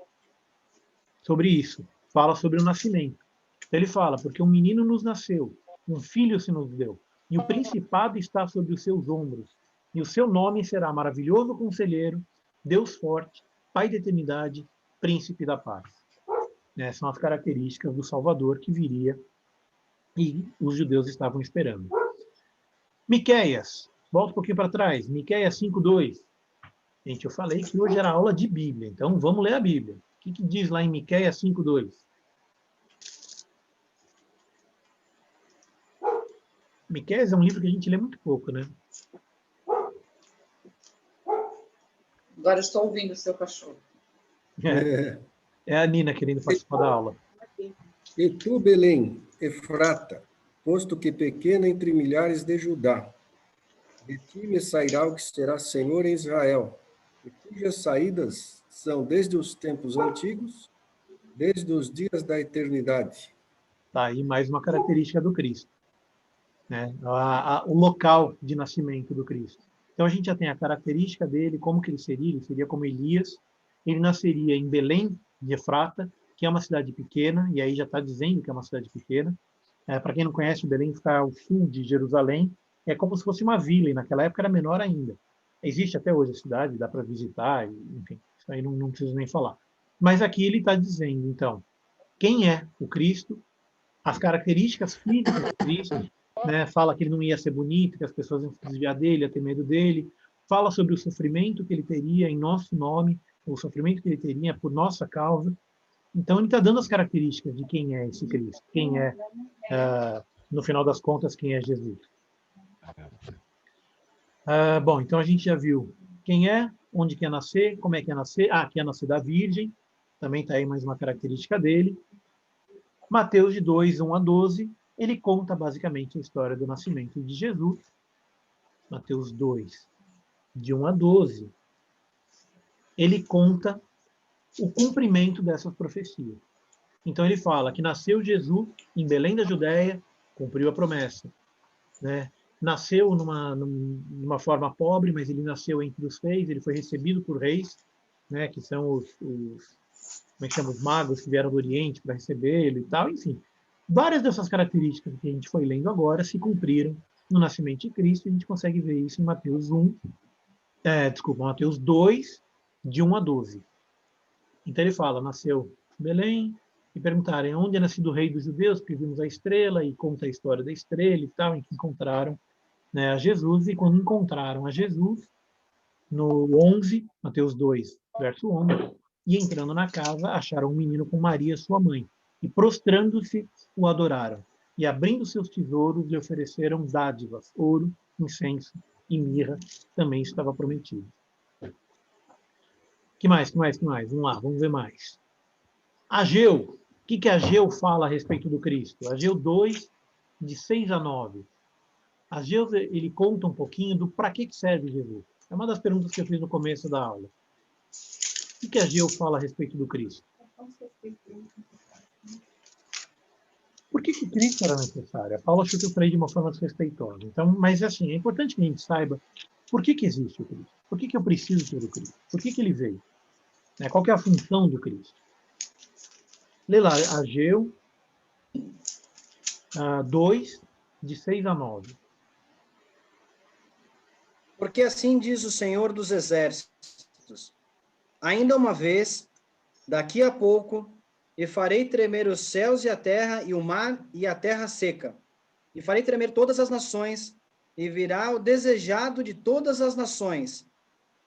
sobre isso. Fala sobre o nascimento. Então ele fala, porque um menino nos nasceu, um filho se nos deu, e o principado está sobre os seus ombros, e o seu nome será Maravilhoso Conselheiro, Deus Forte, Pai da Eternidade, Príncipe da Paz. São as características do Salvador que viria e os judeus estavam esperando. Miqueias, volta um pouquinho para trás, Miqueias 5:2. Gente, eu falei que hoje era aula de Bíblia, então vamos ler a Bíblia. O que diz lá em Miqueias 5:2? Miqueias é um livro que a gente lê muito pouco, né? Agora estou ouvindo o seu cachorro. É a Nina querendo participar da aula. E tu, Belém, Efrata, posto que pequena entre milhares de Judá, de ti me sairá o que será Senhor em Israel, e cujas saídas são desde os tempos antigos, desde os dias da eternidade. Tá aí mais uma característica do Cristo. Né? O local de nascimento do Cristo. Então a gente já tem a característica dele, como que ele seria como Elias. Ele nasceria em Belém de Efrata, que é uma cidade pequena, e aí já está dizendo que é uma cidade pequena. Para quem não conhece, o Belém fica ao sul de Jerusalém, é como se fosse uma vila, e naquela época era menor ainda. Existe até hoje a cidade, dá para visitar, enfim, isso aí não preciso nem falar. Mas aqui ele está dizendo, então, quem é o Cristo, as características físicas do Cristo, né? Fala que ele não ia ser bonito, que as pessoas iam se desviar dele, ia ter medo dele, fala sobre o sofrimento que ele teria em nosso nome, o sofrimento que ele teria por nossa causa. Então, ele está dando as características de quem é esse Cristo, quem é, no final das contas, quem é Jesus. Bom, então a gente já viu quem é, onde quer nascer, como é que é nascer. Quer nascer da Virgem, também está aí mais uma característica dele. Mateus de 2:1 a 12, ele conta basicamente a história do nascimento de Jesus, Mateus 2, de 1 a 12. Ele conta o cumprimento dessas profecias. Então ele fala que nasceu Jesus em Belém da Judéia, cumpriu a promessa, né? Nasceu numa forma pobre, mas ele nasceu entre os reis, ele foi recebido por reis, né? Que são como é que chama, os magos que vieram do Oriente para recebê-lo e tal, enfim. Várias dessas características que a gente foi lendo agora se cumpriram no nascimento de Cristo, e a gente consegue ver isso em Mateus 2, de 1 a 12. Então ele fala, nasceu em Belém, e perguntarem onde é nascido o rei dos judeus, porque vimos a estrela, e conta a história da estrela e tal, em que encontraram, né, a Jesus, e quando encontraram a Jesus, no 11, Mateus 2, verso 11, e entrando na casa, acharam um menino com Maria, sua mãe, e prostrando-se, o adoraram, e abrindo seus tesouros, lhe ofereceram dádivas, ouro, incenso e mirra, também estava prometido. Que mais? Vamos lá, vamos ver mais. Ageu. O que Ageu fala a respeito do Cristo? Ageu 2, de 6 a 9. Ageu, ele conta um pouquinho do para que serve Jesus. É uma das perguntas que eu fiz no começo da aula. O que Ageu fala a respeito do Cristo? Por que Cristo era necessário? A Paulo achou que eu falei de uma forma desrespeitosa. Então, mas assim, é importante que a gente saiba por que existe o Cristo. Por que eu preciso ter o Cristo? Por que ele veio? Qual que é a função do Cristo? Lê lá, Ageu 2, de 6 a 9. Porque assim diz o Senhor dos Exércitos: ainda uma vez, daqui a pouco, e farei tremer os céus e a terra, e o mar e a terra seca. E farei tremer todas as nações, e virá o desejado de todas as nações,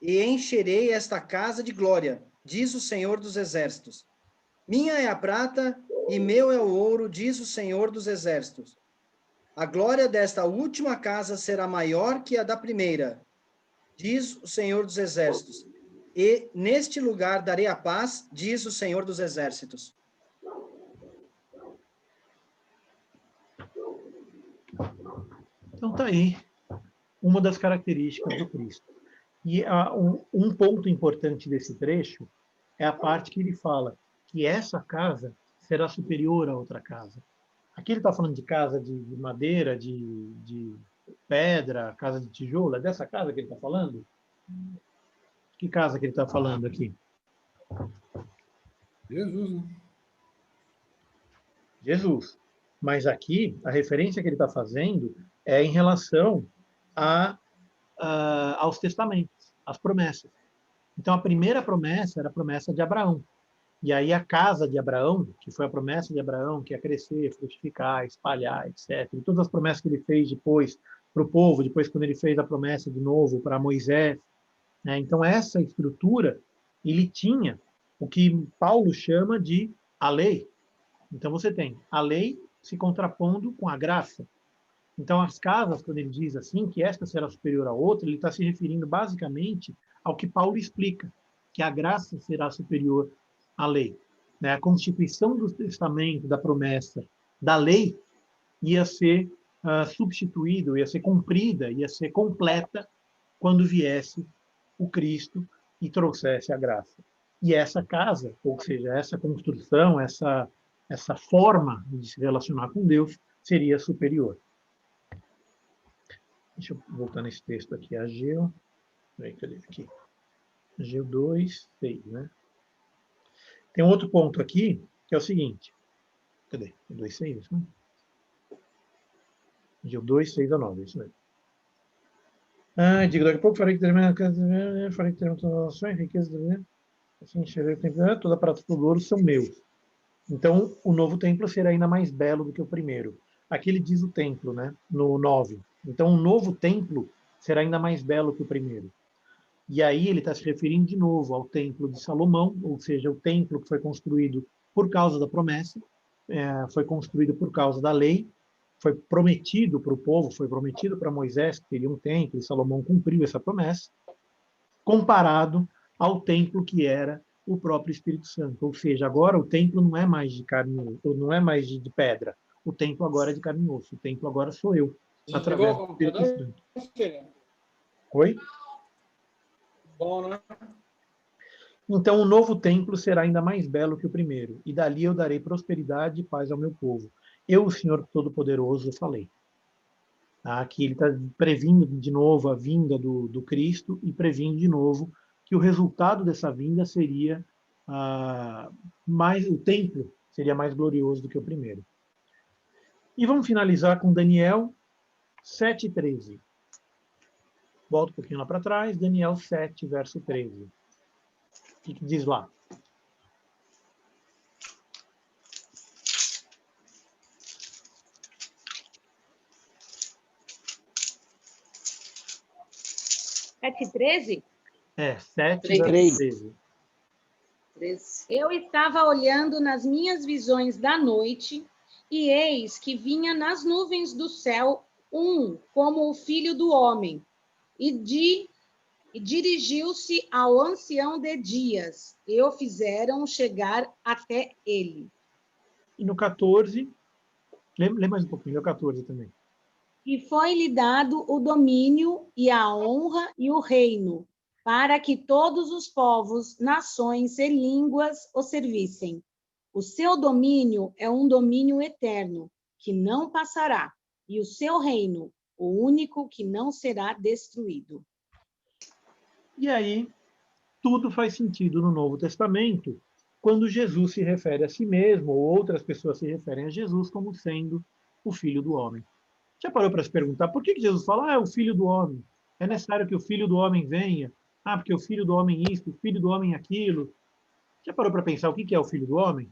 e encherei esta casa de glória, diz o Senhor dos Exércitos. Minha é a prata, e meu é o ouro, diz o Senhor dos Exércitos. A glória desta última casa será maior que a da primeira, diz o Senhor dos Exércitos. E neste lugar darei a paz, diz o Senhor dos Exércitos. Então tá aí uma das características do Cristo. E um ponto importante desse trecho é a parte que ele fala que essa casa será superior a outra casa. Aqui ele está falando de casa de madeira, de pedra, casa de tijolo. É dessa casa que ele está falando? Que casa que ele está falando aqui? Jesus, né? Jesus. Mas aqui, a referência que ele está fazendo é em relação aos testamentos, às promessas. Então, a primeira promessa era a promessa de Abraão. E aí a casa de Abraão, que foi a promessa de Abraão, que ia crescer, frutificar, espalhar, etc. E todas as promessas que ele fez depois para o povo, depois quando ele fez a promessa de novo para Moisés, né? Então, essa estrutura, ele tinha o que Paulo chama de a lei. Então, você tem a lei se contrapondo com a graça. Então, as casas, quando ele diz assim, que esta será superior à outra, ele está se referindo basicamente ao que Paulo explica, que a graça será superior à lei. Né? A constituição do testamento, da promessa, da lei, ia ser substituída, ia ser cumprida, ia ser completa quando viesse o Cristo e trouxesse a graça. E essa casa, ou seja, essa construção, essa forma de se relacionar com Deus, seria superior. Deixa eu voltar nesse texto aqui, Ageu. Cadê aqui? Ageu 2, 6, né? Tem um outro ponto aqui, que é o seguinte. Cadê? 2, 6, isso mesmo? Ageu 2, 6 a 9, isso mesmo. Digo, daqui a pouco farei que termine todas as nações, riquezas, assim, encherei o templo, toda a prata e todo ouro são meus. Então, o novo templo será ainda mais belo do que o primeiro. Aqui ele diz o templo, né? No 9. Então, o novo templo será ainda mais belo que o primeiro. E aí ele está se referindo de novo ao templo de Salomão, ou seja, o templo que foi construído por causa da promessa, foi construído por causa da lei, foi prometido para o povo, foi prometido para Moisés que teria um templo, e Salomão cumpriu essa promessa, comparado ao templo que era o próprio Espírito Santo. Ou seja, agora o templo não é mais de carne, não é mais de pedra. o templo agora é de carne e osso, o templo agora sou eu, Desligou através o do Espírito computador? Santo. Filho? Oi? Bom, né? Então, o novo templo será ainda mais belo que o primeiro, e dali eu darei prosperidade e paz ao meu povo. Eu, o Senhor Todo-Poderoso, falei. Tá? Aqui ele está previndo de novo a vinda do Cristo e previndo de novo que o resultado dessa vinda seria o templo seria mais glorioso do que o primeiro. E vamos finalizar com Daniel 7:13. Volta um pouquinho lá para trás, Daniel 7, verso 13. O que diz lá? Sete 13? 7, Três. verso 13. 13. Eu estava olhando nas minhas visões da noite, e eis que vinha nas nuvens do céu como o filho do homem, e dirigiu-se ao ancião de dias, e o fizeram chegar até ele. E no 14, lê mais um pouquinho, no 14 também. E foi-lhe dado o domínio e a honra e o reino, para que todos os povos, nações e línguas o servissem. O seu domínio é um domínio eterno, que não passará, e o seu reino, o único que não será destruído. E aí, tudo faz sentido no Novo Testamento, quando Jesus se refere a si mesmo, ou outras pessoas se referem a Jesus como sendo o Filho do Homem. Já parou para se perguntar por que Jesus fala, é o Filho do Homem? É necessário que o Filho do Homem venha? Porque o Filho do Homem isso, o Filho do Homem aquilo. Já parou para pensar o que é o Filho do Homem?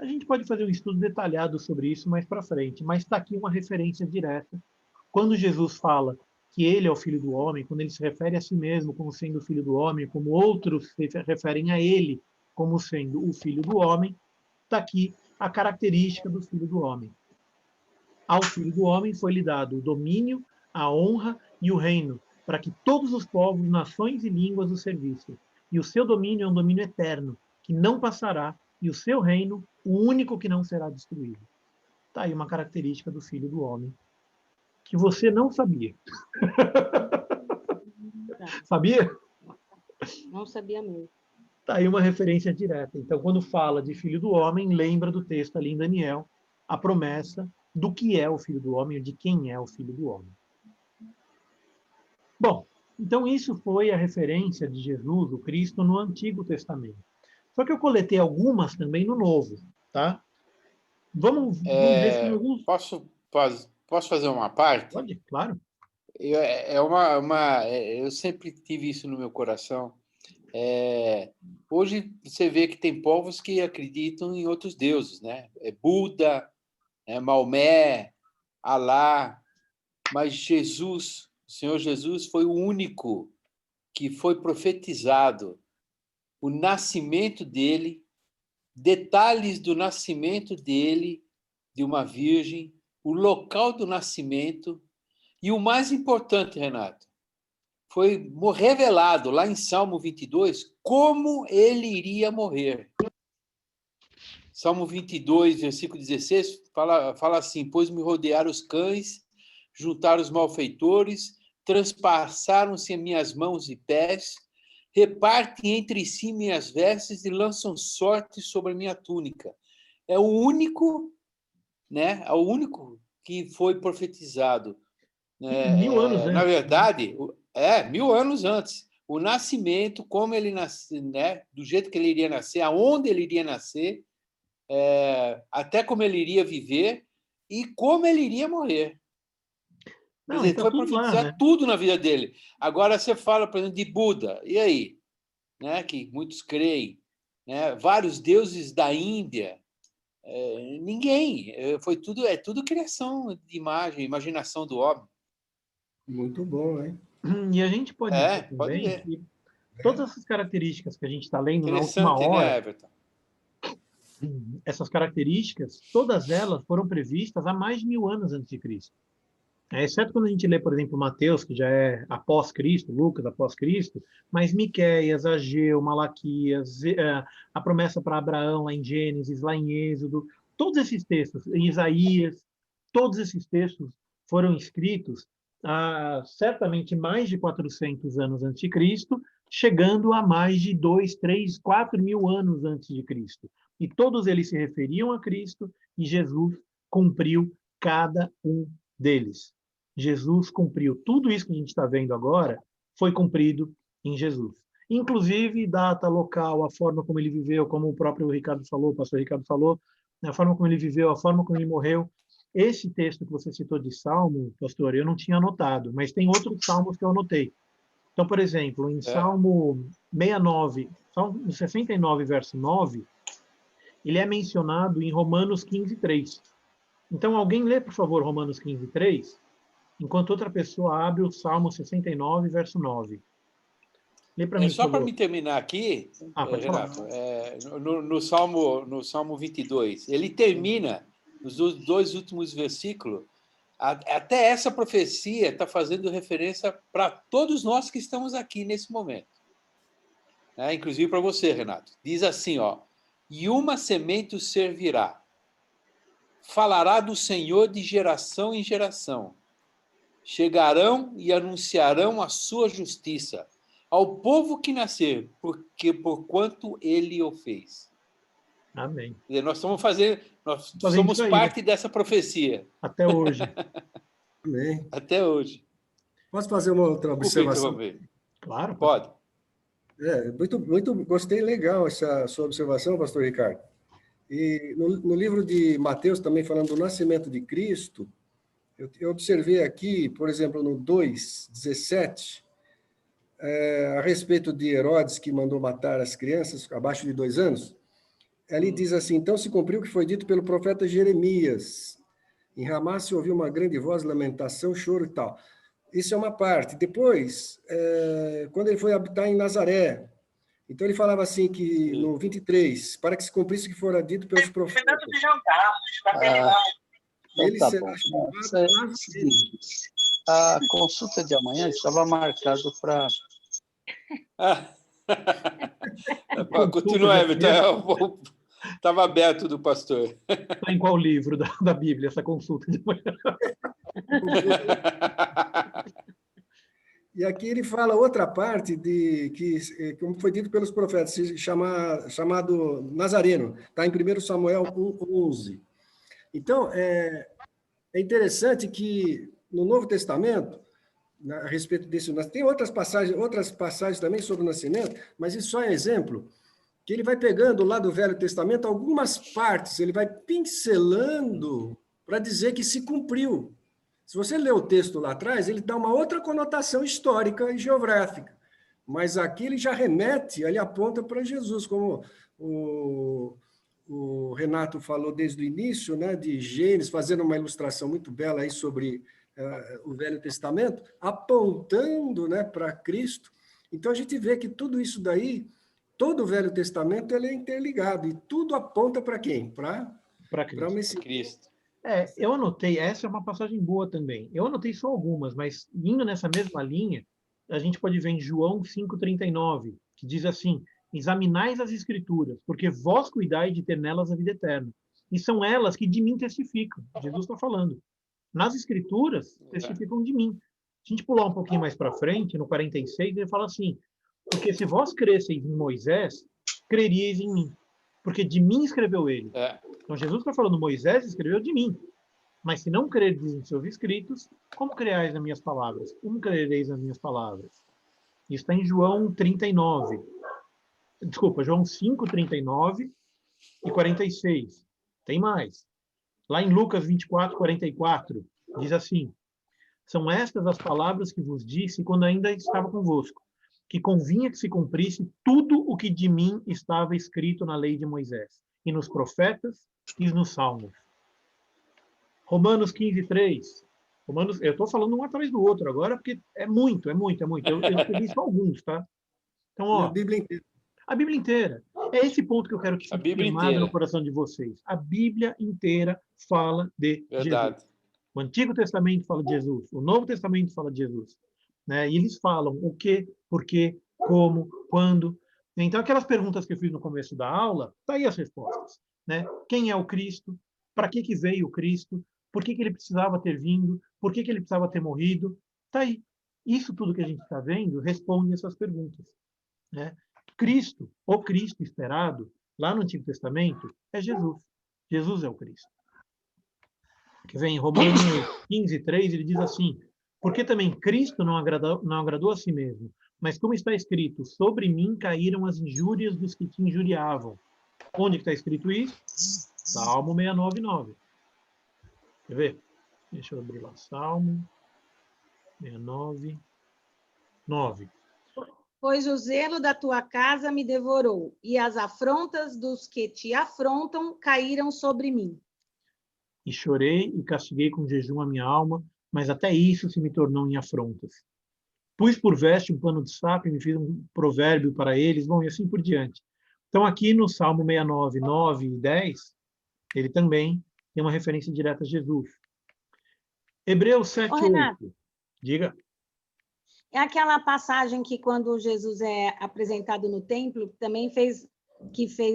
A gente pode fazer um estudo detalhado sobre isso mais para frente, mas está aqui uma referência direta. Quando Jesus fala que ele é o Filho do Homem, quando ele se refere a si mesmo como sendo o Filho do Homem, como outros se referem a ele como sendo o Filho do Homem, está aqui a característica do Filho do Homem. Ao Filho do Homem foi-lhe dado o domínio, a honra e o reino, para que todos os povos, nações e línguas o servissem. E o seu domínio é um domínio eterno, que não passará, e o seu reino, o único que não será destruído. Está aí uma característica do Filho do Homem, que você não sabia. Sabia? Não sabia mesmo. Está aí uma referência direta. Então, quando fala de Filho do Homem, lembra do texto ali em Daniel, a promessa do que é o Filho do Homem, de quem é o Filho do Homem. Bom, então isso foi a referência de Jesus, o Cristo, no Antigo Testamento. Só que eu coletei algumas também no Novo, tá? Vamos ver se alguns... Posso fazer uma parte? Pode, claro. Eu sempre tive isso no meu coração. Hoje você vê que tem povos que acreditam em outros deuses, né? Buda, Maomé, Alá, mas Jesus, o Senhor Jesus, foi o único que foi profetizado. O nascimento dele, detalhes do nascimento dele, de uma virgem, o local do nascimento e o mais importante, Renato, foi revelado lá em Salmo 22 como ele iria morrer. Salmo 22, versículo 16, fala assim, pois me rodearam os cães, juntaram os malfeitores, transpassaram-se minhas mãos e pés, repartem entre si minhas vestes e lançam sorte sobre a minha túnica. É o único, né? É o único que foi profetizado. 1000 anos antes. Na verdade, 1000 anos antes. O nascimento, como ele nasceu, né? Do jeito que ele iria nascer, aonde ele iria nascer, até como ele iria viver e como ele iria morrer. Não, Quer dizer, tá foi tudo profetizar lá, né? tudo na vida dele. Agora você fala, por exemplo, de Buda. E aí? Né? Que muitos creem. Né? Vários deuses da Índia. Ninguém. É tudo criação de imaginação do homem. Muito bom, hein? E a gente pode dizer Pode também ver. que todas essas características que a gente está lendo na última Interessante, hora, né, Everton? essas características, todas elas foram previstas há mais de 1000 anos antes de Cristo. Exceto quando a gente lê, por exemplo, Mateus, que já é após Cristo, Lucas após Cristo, mas Miqueias, Ageu, Malaquias, a promessa para Abraão lá em Gênesis, lá em Êxodo, todos esses textos, em Isaías, todos esses textos foram escritos há certamente mais de 400 anos antes de Cristo, chegando a mais de 2, 3, 4 mil anos antes de Cristo. E todos eles se referiam a Cristo e Jesus cumpriu cada um deles. Jesus cumpriu tudo isso que a gente está vendo agora, foi cumprido em Jesus. Inclusive, data, local, a forma como ele viveu, como o próprio Ricardo falou, o pastor Ricardo falou, a forma como ele viveu, a forma como ele morreu. Esse texto que você citou de Salmo, pastor, eu não tinha anotado, mas tem outros salmos que eu anotei. Então, por exemplo, em Salmo 69, Salmo 69, verso 9, ele é mencionado em Romanos 15, 3. Então, alguém lê, por favor, Romanos 15, 3, enquanto outra pessoa abre o Salmo 69, verso 9. Lê para mim, só para me terminar aqui, Renato, no Salmo 22, ele termina, nos dois últimos versículos, até essa profecia está fazendo referência para todos nós que estamos aqui nesse momento. Inclusive para você, Renato. Diz assim, ó, e uma semente o servirá, falará do Senhor de geração em geração. Chegarão e anunciarão a sua justiça ao povo que nascer, porque por quanto ele o fez. Amém. Nós somos parte dessa profecia. Até hoje. Amém. Até hoje. Posso fazer uma outra observação? Claro. Pode. Muito gostei, legal essa sua observação, pastor Ricardo. E no livro de Mateus, também falando do nascimento de Cristo, eu observei aqui, por exemplo, no 2:17, a respeito de Herodes, que mandou matar as crianças abaixo de 2 anos, ali diz assim, então se cumpriu o que foi dito pelo profeta Jeremias. Em Ramá se ouviu uma grande voz, lamentação, choro e tal. Isso é uma parte. Depois, quando ele foi habitar em Nazaré, então ele falava assim, que no 23, para que se cumprisse o que fora dito pelos profetas. Ele será chamado a consulta de amanhã estava marcada para... Continua, Everton. Estava aberto do pastor. Está em qual livro da Bíblia essa consulta de manhã? E aqui ele fala outra parte como foi dito pelos profetas, chamado Nazareno. Está em 1 Samuel 1:11. Então, é interessante que no Novo Testamento, a respeito desse, tem outras passagens também sobre o nascimento, mas isso só é exemplo, que ele vai pegando lá do Velho Testamento algumas partes, ele vai pincelando para dizer que se cumpriu. Se você ler o texto lá atrás, ele dá uma outra conotação histórica e geográfica, mas aqui ele já remete, ele aponta para Jesus, como o Renato falou desde o início, né, de Gênesis, fazendo uma ilustração muito bela aí sobre o Velho Testamento, apontando, né, para Cristo. Então, a gente vê que tudo isso daí, todo o Velho Testamento, ele é interligado, e tudo aponta para quem? Para Cristo. Eu anotei, essa é uma passagem boa também. Eu anotei só algumas, mas indo nessa mesma linha, a gente pode ver em João 5,39, que diz assim, examinais as Escrituras, porque vós cuidai de ter nelas a vida eterna. E são elas que de mim testificam. Jesus está falando. Nas Escrituras, testificam de mim. Se a gente pular um pouquinho mais para frente, no 46, ele fala assim, porque se vós cresceis em Moisés, creríeis em mim, porque de mim escreveu ele. Então, Jesus está falando, Moisés escreveu de mim. Mas se não crereis em seus escritos, como creais nas minhas palavras? Como crereis nas minhas palavras? Isso está em João 39. Desculpa, João 5, 39 e 46. Tem mais. Lá em Lucas 24, 44, diz assim, são estas as palavras que vos disse quando ainda estava convosco, que convinha que se cumprisse tudo o que de mim estava escrito na lei de Moisés, e nos profetas e nos salmos. Romanos 15, 3. Eu estou falando um atrás do outro agora, porque é muito. Eu escrevi só alguns, tá? Então, ó, a Bíblia inteira. A Bíblia inteira. É esse ponto que eu quero que fique queimado no coração de vocês. A Bíblia inteira fala de Jesus. O Antigo Testamento fala de Jesus, o Novo Testamento fala de Jesus. Né? E eles falam o que, por quê, como, quando. Então, aquelas perguntas que eu fiz no começo da aula, tá aí as respostas. Né? Quem é o Cristo? Para que veio o Cristo? Por que ele precisava ter vindo? Por que ele precisava ter morrido? Está aí. Isso tudo que a gente está vendo responde essas perguntas. Né? Cristo, o Cristo esperado, lá no Antigo Testamento, é Jesus. Jesus é o Cristo. Que vem em Romanos 15, 3, ele diz assim: porque também Cristo não agradou a si mesmo, mas como está escrito, sobre mim caíram as injúrias dos que te injuriavam. Onde está escrito isso? Salmo 69, 9. Quer ver? Deixa eu abrir lá. Salmo 69, 9. Pois o zelo da tua casa me devorou, e as afrontas dos que te afrontam caíram sobre mim. E chorei e castiguei com jejum a minha alma, mas até isso se me tornou em afrontas. Pus por veste um pano de saco e me fiz um provérbio para eles, bom, e assim por diante. Então, aqui no Salmo 69, 9 e 10, ele também tem uma referência direta a Jesus. Hebreus 7, 8. Diga. É aquela passagem que, quando Jesus é apresentado no templo, também fez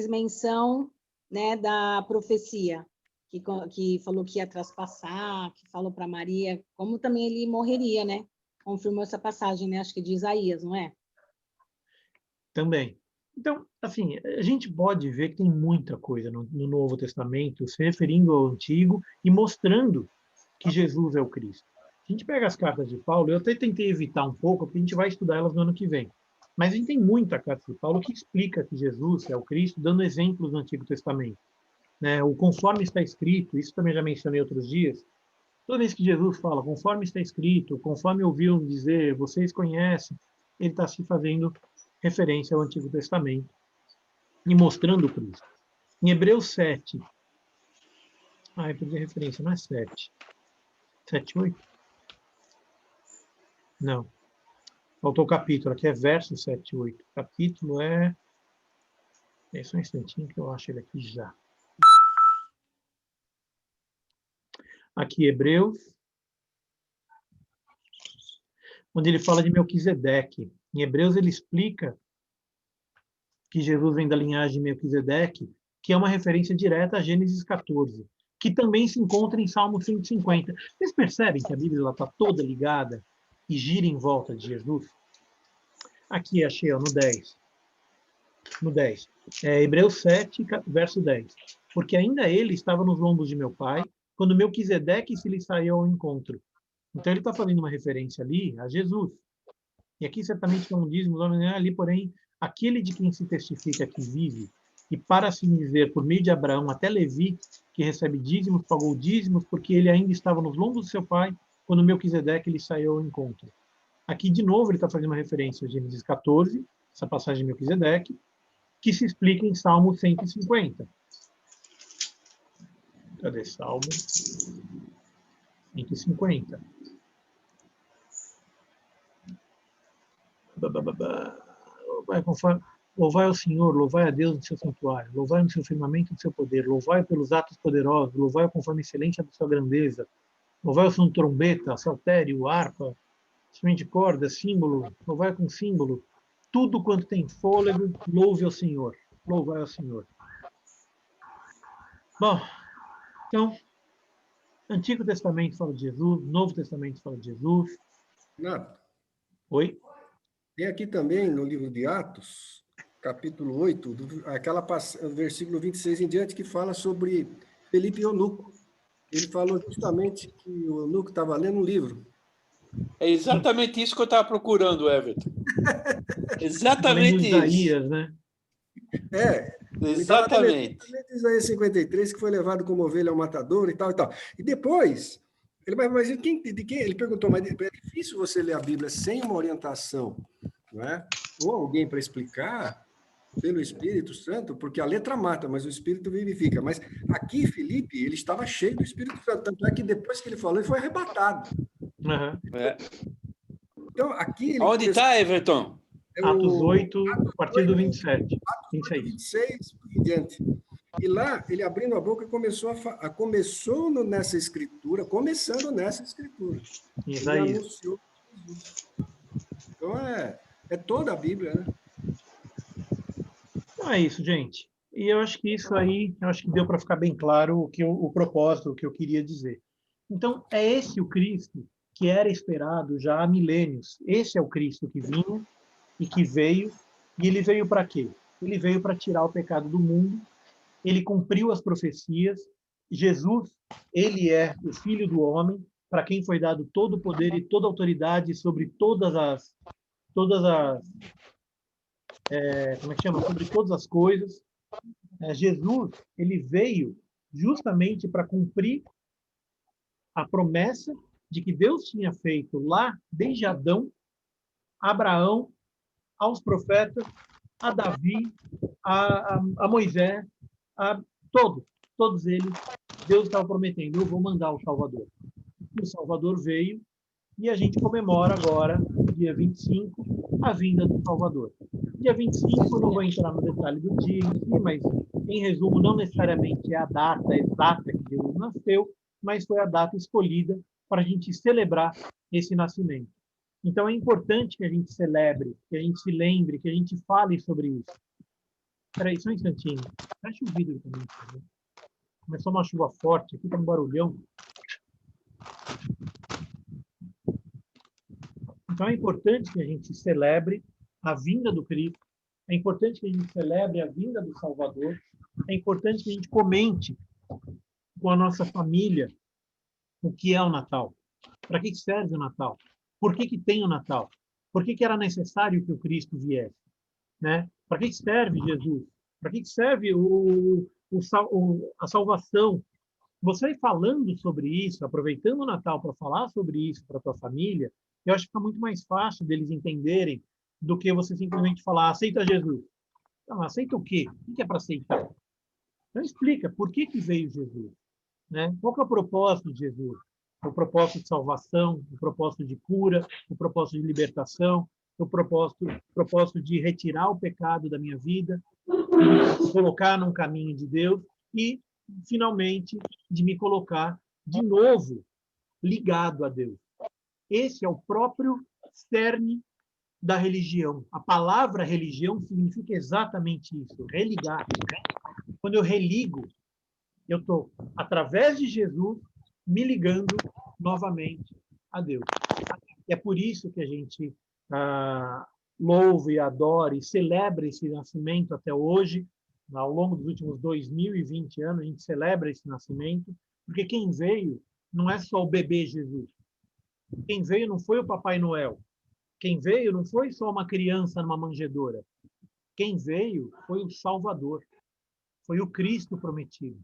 menção, né, da profecia, que falou que ia traspassar, que falou para Maria, como também ele morreria, né? Confirmou essa passagem, né? Acho que de Isaías, não é? Também. Então, assim, a gente pode ver que tem muita coisa no Novo Testamento se referindo ao Antigo e mostrando que Jesus é o Cristo. A gente pega as cartas de Paulo, eu até tentei evitar um pouco, porque a gente vai estudar elas no ano que vem. Mas a gente tem muita carta de Paulo que explica que Jesus é o Cristo, dando exemplos do Antigo Testamento. Né? O conforme está escrito, isso também já mencionei outros dias, toda vez que Jesus fala, conforme está escrito, conforme ouviram dizer, vocês conhecem, ele está se fazendo referência ao Antigo Testamento e mostrando o Cristo. Em Hebreus 7, eu perdi a referência, não é 7. 7, 8? Não. Faltou o capítulo, aqui é verso 7, 8. O capítulo é... Só um instantinho que eu acho ele aqui já. Aqui, Hebreus, onde ele fala de Melquisedeque. Em Hebreus, ele explica que Jesus vem da linhagem de Melquisedeque, que é uma referência direta a Gênesis 14, que também se encontra em Salmo 150. Vocês percebem que a Bíblia está toda ligada e gira em volta de Jesus? Aqui, achei, ó, no 10. No 10. Hebreus 7, verso 10. Porque ainda ele estava nos lombos de meu pai, quando Melquisedeque se lhe saiu ao encontro. Então, ele está fazendo uma referência ali a Jesus. E aqui, certamente, como diz, ali, porém, aquele de quem se testifica que vive, e para assim dizer, por meio de Abraão até Levi, que recebe dízimos, pagou dízimos, porque ele ainda estava nos lombos do seu pai, quando Melquisedeque lhe saiu ao encontro. Aqui, de novo, ele está fazendo uma referência a Gênesis 14, essa passagem de Melquisedeque, que se explica em Salmo 150. Cadê Salmo 150? Louvai ao Senhor, louvai a Deus no seu santuário, louvai no seu firmamento do seu poder, louvai pelos atos poderosos, louvai conforme excelência da sua grandeza, louvai o som de trombeta, saltério, harpa, instrumento de corda, símbolo, louvai com símbolo, tudo quanto tem fôlego, louve ao Senhor, louvai ao Senhor. Bom, então, Antigo Testamento fala de Jesus, Novo Testamento fala de Jesus. Renato. Oi? Tem aqui também no livro de Atos, capítulo 8, versículo 26 em diante, que fala sobre Felipe e Eunuco. Ele falou justamente que o Eunuco estava lendo um livro. É exatamente isso que eu estava procurando, Everton. Exatamente isso. Isaías, né? Exatamente. Isaías 53, que foi levado como ovelha ao matador e tal e tal. E depois, mas de quem? Ele perguntou, mas é difícil você ler a Bíblia sem uma orientação, não é? Ou alguém para explicar pelo Espírito Santo, porque a letra mata, mas o Espírito vivifica. Mas aqui, Felipe, ele estava cheio do Espírito Santo, tanto é que depois que ele falou, ele foi arrebatado. Uhum. Então, aqui... Onde está, Everton? Atos 8, a partir do 27. 26. 26 em diante. E lá, ele abrindo a boca, começou nessa escritura, começando nessa escritura. Ele Isaías. anunciou Jesus. Então, é toda a Bíblia, né? Então é isso, gente. E eu acho que isso aí, eu acho que deu para ficar bem claro o propósito, o que eu queria dizer. Então, é esse o Cristo que era esperado já há milênios. Esse é o Cristo que vinha e que veio. E ele veio para quê? Ele veio para tirar o pecado do mundo. Ele cumpriu as profecias. Jesus, ele é o Filho do Homem, para quem foi dado todo o poder e toda a autoridade sobre todas as como é que chama? Sobre todas as coisas. Jesus, ele veio justamente para cumprir a promessa de que Deus tinha feito lá, desde Adão, Abraão, aos profetas, a Davi, a Moisés, a todos eles, Deus estava prometendo, eu vou mandar o Salvador. E o Salvador veio, e a gente comemora agora, dia 25, a vinda do Salvador. Dia 25, não vou entrar no detalhe do dia em si, mas, em resumo, não necessariamente é a data exata que Jesus nasceu, mas foi a data escolhida para a gente celebrar esse nascimento. Então, é importante que a gente celebre, que a gente se lembre, que a gente fale sobre isso. Espera aí, só um instantinho. Fecha o vidro também. Tá? Começou uma chuva forte, aqui está um barulhão. Então, é importante que a gente celebre a vinda do Cristo, é importante que a gente celebre a vinda do Salvador, é importante que a gente comente com a nossa família o que é o Natal, para que serve o Natal, por que tem o Natal, por que era necessário que o Cristo viesse, né? Para que serve Jesus, para que serve a salvação. Você ir falando sobre isso, aproveitando o Natal para falar sobre isso para a tua família, eu acho que fica muito mais fácil deles entenderem do que você simplesmente falar, aceita Jesus. Não, aceita o quê? O que é para aceitar? Então explica, por que veio Jesus? Né? Qual que é o propósito de Jesus? O propósito de salvação, o propósito de cura, o propósito de libertação, o propósito de retirar o pecado da minha vida, de colocar num caminho de Deus e, finalmente, de me colocar de novo ligado a Deus. Esse é o próprio cerne da religião. A palavra religião significa exatamente isso, religar. Quando eu religo, eu estou, através de Jesus, me ligando novamente a Deus. É por isso que a gente louva e adora e celebra esse nascimento até hoje. Ao longo dos últimos 2020 anos, a gente celebra esse nascimento, porque quem veio não é só o bebê Jesus. Quem veio não foi o Papai Noel. Quem veio não foi só uma criança numa manjedoura. Quem veio foi o Salvador. Foi o Cristo prometido.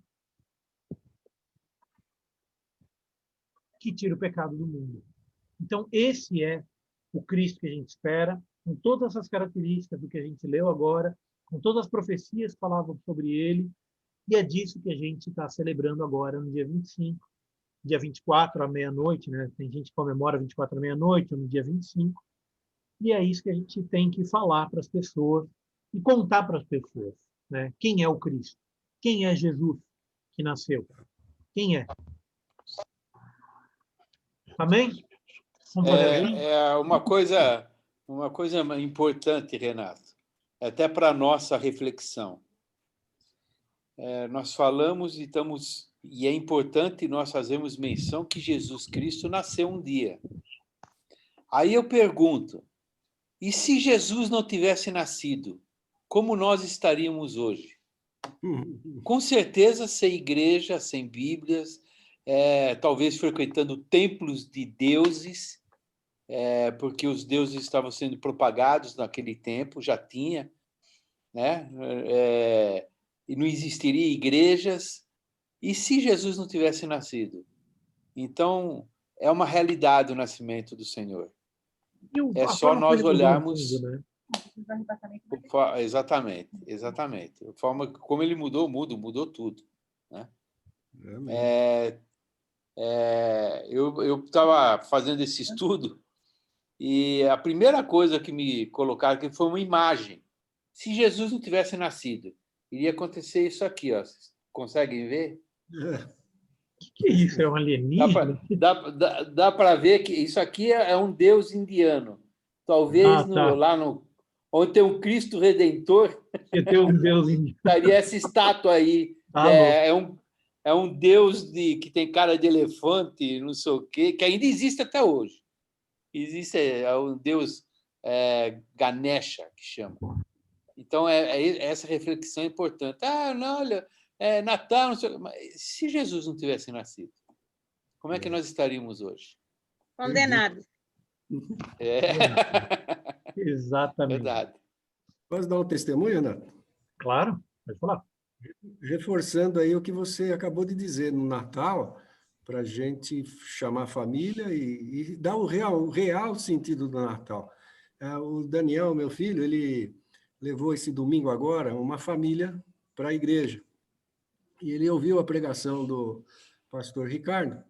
Que tira o pecado do mundo. Então, esse é o Cristo que a gente espera, com todas essas características do que a gente leu agora, com todas as profecias que falavam sobre ele, e é disso que a gente está celebrando agora, no dia 25, dia 24 à meia-noite, né? Tem gente que comemora 24 à meia-noite, ou no dia 25, e é isso que a gente tem que falar para as pessoas e contar para as pessoas, né? Quem é o Cristo? Quem é Jesus que nasceu? Quem é? Amém? Uma coisa importante, Renato, até para a nossa reflexão. Nós falamos e é importante nós fazermos menção que Jesus Cristo nasceu um dia. Aí eu pergunto, e se Jesus não tivesse nascido, como nós estaríamos hoje? Com certeza sem igreja, sem Bíblias, talvez frequentando templos de deuses, porque os deuses estavam sendo propagados naquele tempo, já tinha, né? E não existiria igrejas. E se Jesus não tivesse nascido? Então, é uma realidade o nascimento do Senhor. É só nós olharmos... Mundo, né? Exatamente. A forma como ele mudou tudo. Né? Eu estava fazendo esse estudo e a primeira coisa que me colocaram aqui foi uma imagem. Se Jesus não tivesse nascido, iria acontecer isso aqui, ó. Vocês conseguem ver? O que é isso? É um alienígena? Dá para ver que isso aqui é um deus indiano. Talvez tá. lá onde tem um Cristo Redentor, Que tem um deus indiano. estaria essa estátua aí. É um deus que tem cara de elefante, não sei o quê, que ainda existe até hoje. Existe um deus Ganesha, que chama. Então, essa reflexão é importante. Não, olha, Natal, não sei, mas se Jesus não tivesse nascido, como é que nós estaríamos hoje? Condenado. Exatamente. Verdade. Posso dar um testemunho, Renato? Claro, pode falar. Reforçando aí o que você acabou de dizer no Natal, para a gente chamar a família e dar o real sentido do Natal. O Daniel, meu filho, ele levou esse domingo agora uma família para a igreja. E ele ouviu a pregação do pastor Ricardo,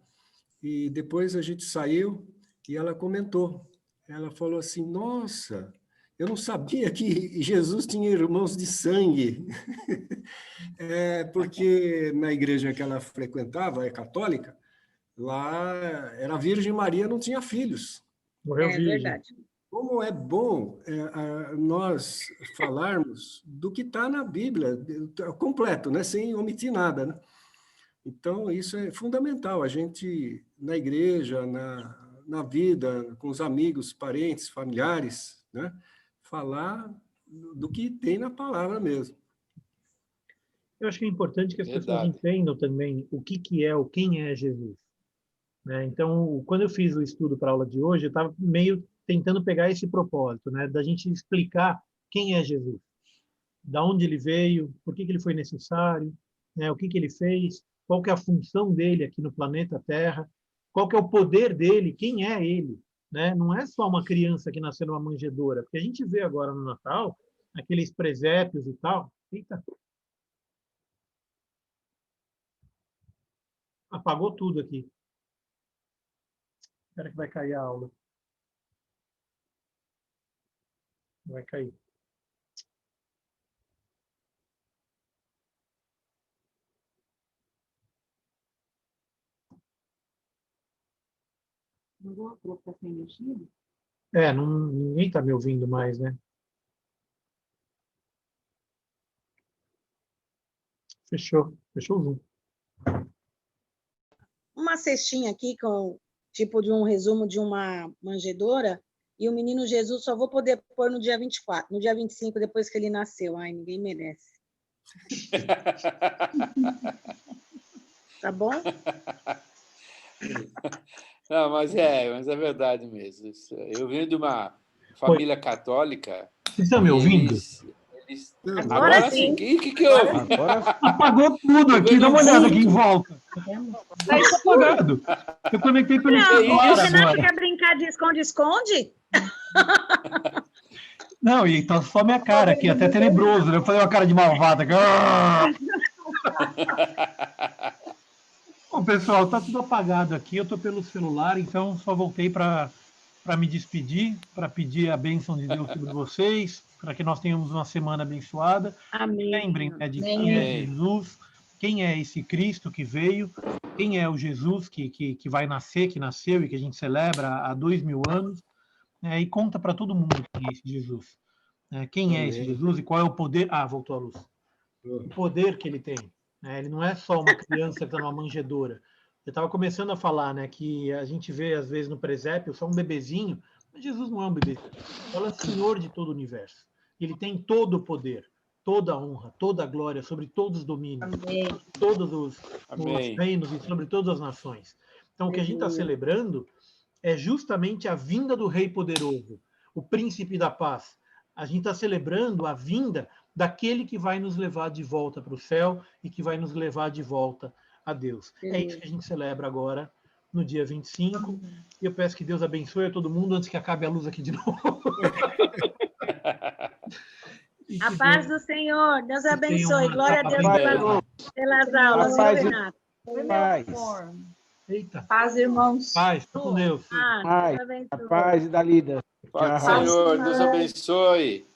e depois a gente saiu e ela comentou. Ela falou assim, nossa, eu não sabia que Jesus tinha irmãos de sangue. Porque na igreja que ela frequentava, é católica, lá era a Virgem Maria, não tinha filhos. Morreu virgem. Verdade. Como é bom nós falarmos do que está na Bíblia, completo, né? Sem omitir nada. Né? Então, isso é fundamental, a gente, na igreja, na vida, com os amigos, parentes, familiares, né? Falar do que tem na palavra mesmo. Eu acho que é importante que as pessoas Verdade. entendam também quem é Jesus. Né? Então, quando eu fiz o estudo para a aula de hoje, eu estava meio tentando pegar esse propósito, né? Da gente explicar quem é Jesus, da onde ele veio, por que ele foi necessário, né? O que ele fez, qual que é a função dele aqui no planeta Terra, qual que é o poder dele, quem é ele. Né? Não é só uma criança que nasceu numa manjedoura, porque a gente vê agora no Natal aqueles presépios e tal. Eita! Apagou tudo aqui. Espera que vai cair a aula. Vai cair. Ninguém está me ouvindo mais, né? Fechou o Zoom. Uma cestinha aqui com tipo de um resumo de uma manjedoura e o menino Jesus só vou poder pôr no dia 24, no dia 25, depois que ele nasceu. Ai, ninguém merece. Tá bom? Não, mas é verdade mesmo. Eu venho de uma família católica. Vocês estão me ouvindo? Agora sim. O que houve? Apagou tudo aqui, dá uma olhada aqui em volta. Está apagado. Eu conectei pelo celular O Renato agora. quer brincar de esconde-esconde? Não, e tá só minha cara aqui, até tenebroso, né? Eu falei uma cara de malvada. Bom, pessoal, tá tudo apagado aqui. Eu tô pelo celular, então só voltei para me despedir, para pedir a bênção de Deus sobre vocês, para que nós tenhamos uma semana abençoada. Amém. Lembrem, né, de quem é Jesus, quem é esse Cristo que veio, quem é o Jesus que vai nascer, que nasceu e que a gente celebra há 2000 anos, né, e conta para todo mundo quem é esse Jesus. Quem é esse Jesus e qual é o poder... voltou a luz. O poder que ele tem. Ele não é só uma criança que está numa manjedoura. Eu estava começando a falar, né, que a gente vê, às vezes, no presépio, só um bebezinho, mas Jesus não é um bebê. Ele é Senhor de todo o universo. Ele tem todo o poder, toda a honra, toda a glória sobre todos os domínios, todos os reinos e sobre todas as nações. Então, o que a gente está celebrando é justamente a vinda do Rei Poderoso, o Príncipe da Paz. A gente está celebrando a vinda daquele que vai nos levar de volta para o céu e que vai nos levar de volta a Deus. É isso que a gente celebra agora, no dia 25. E eu peço que Deus abençoe a todo mundo antes que acabe a luz aqui de novo. A paz do Senhor. Deus abençoe. Glória a Deus pelas aulas, viu, Renato? Paz. Eita. Paz, irmãos. Paz, fica com Deus. Paz, a paz e da lida. Paz do Senhor, Deus abençoe.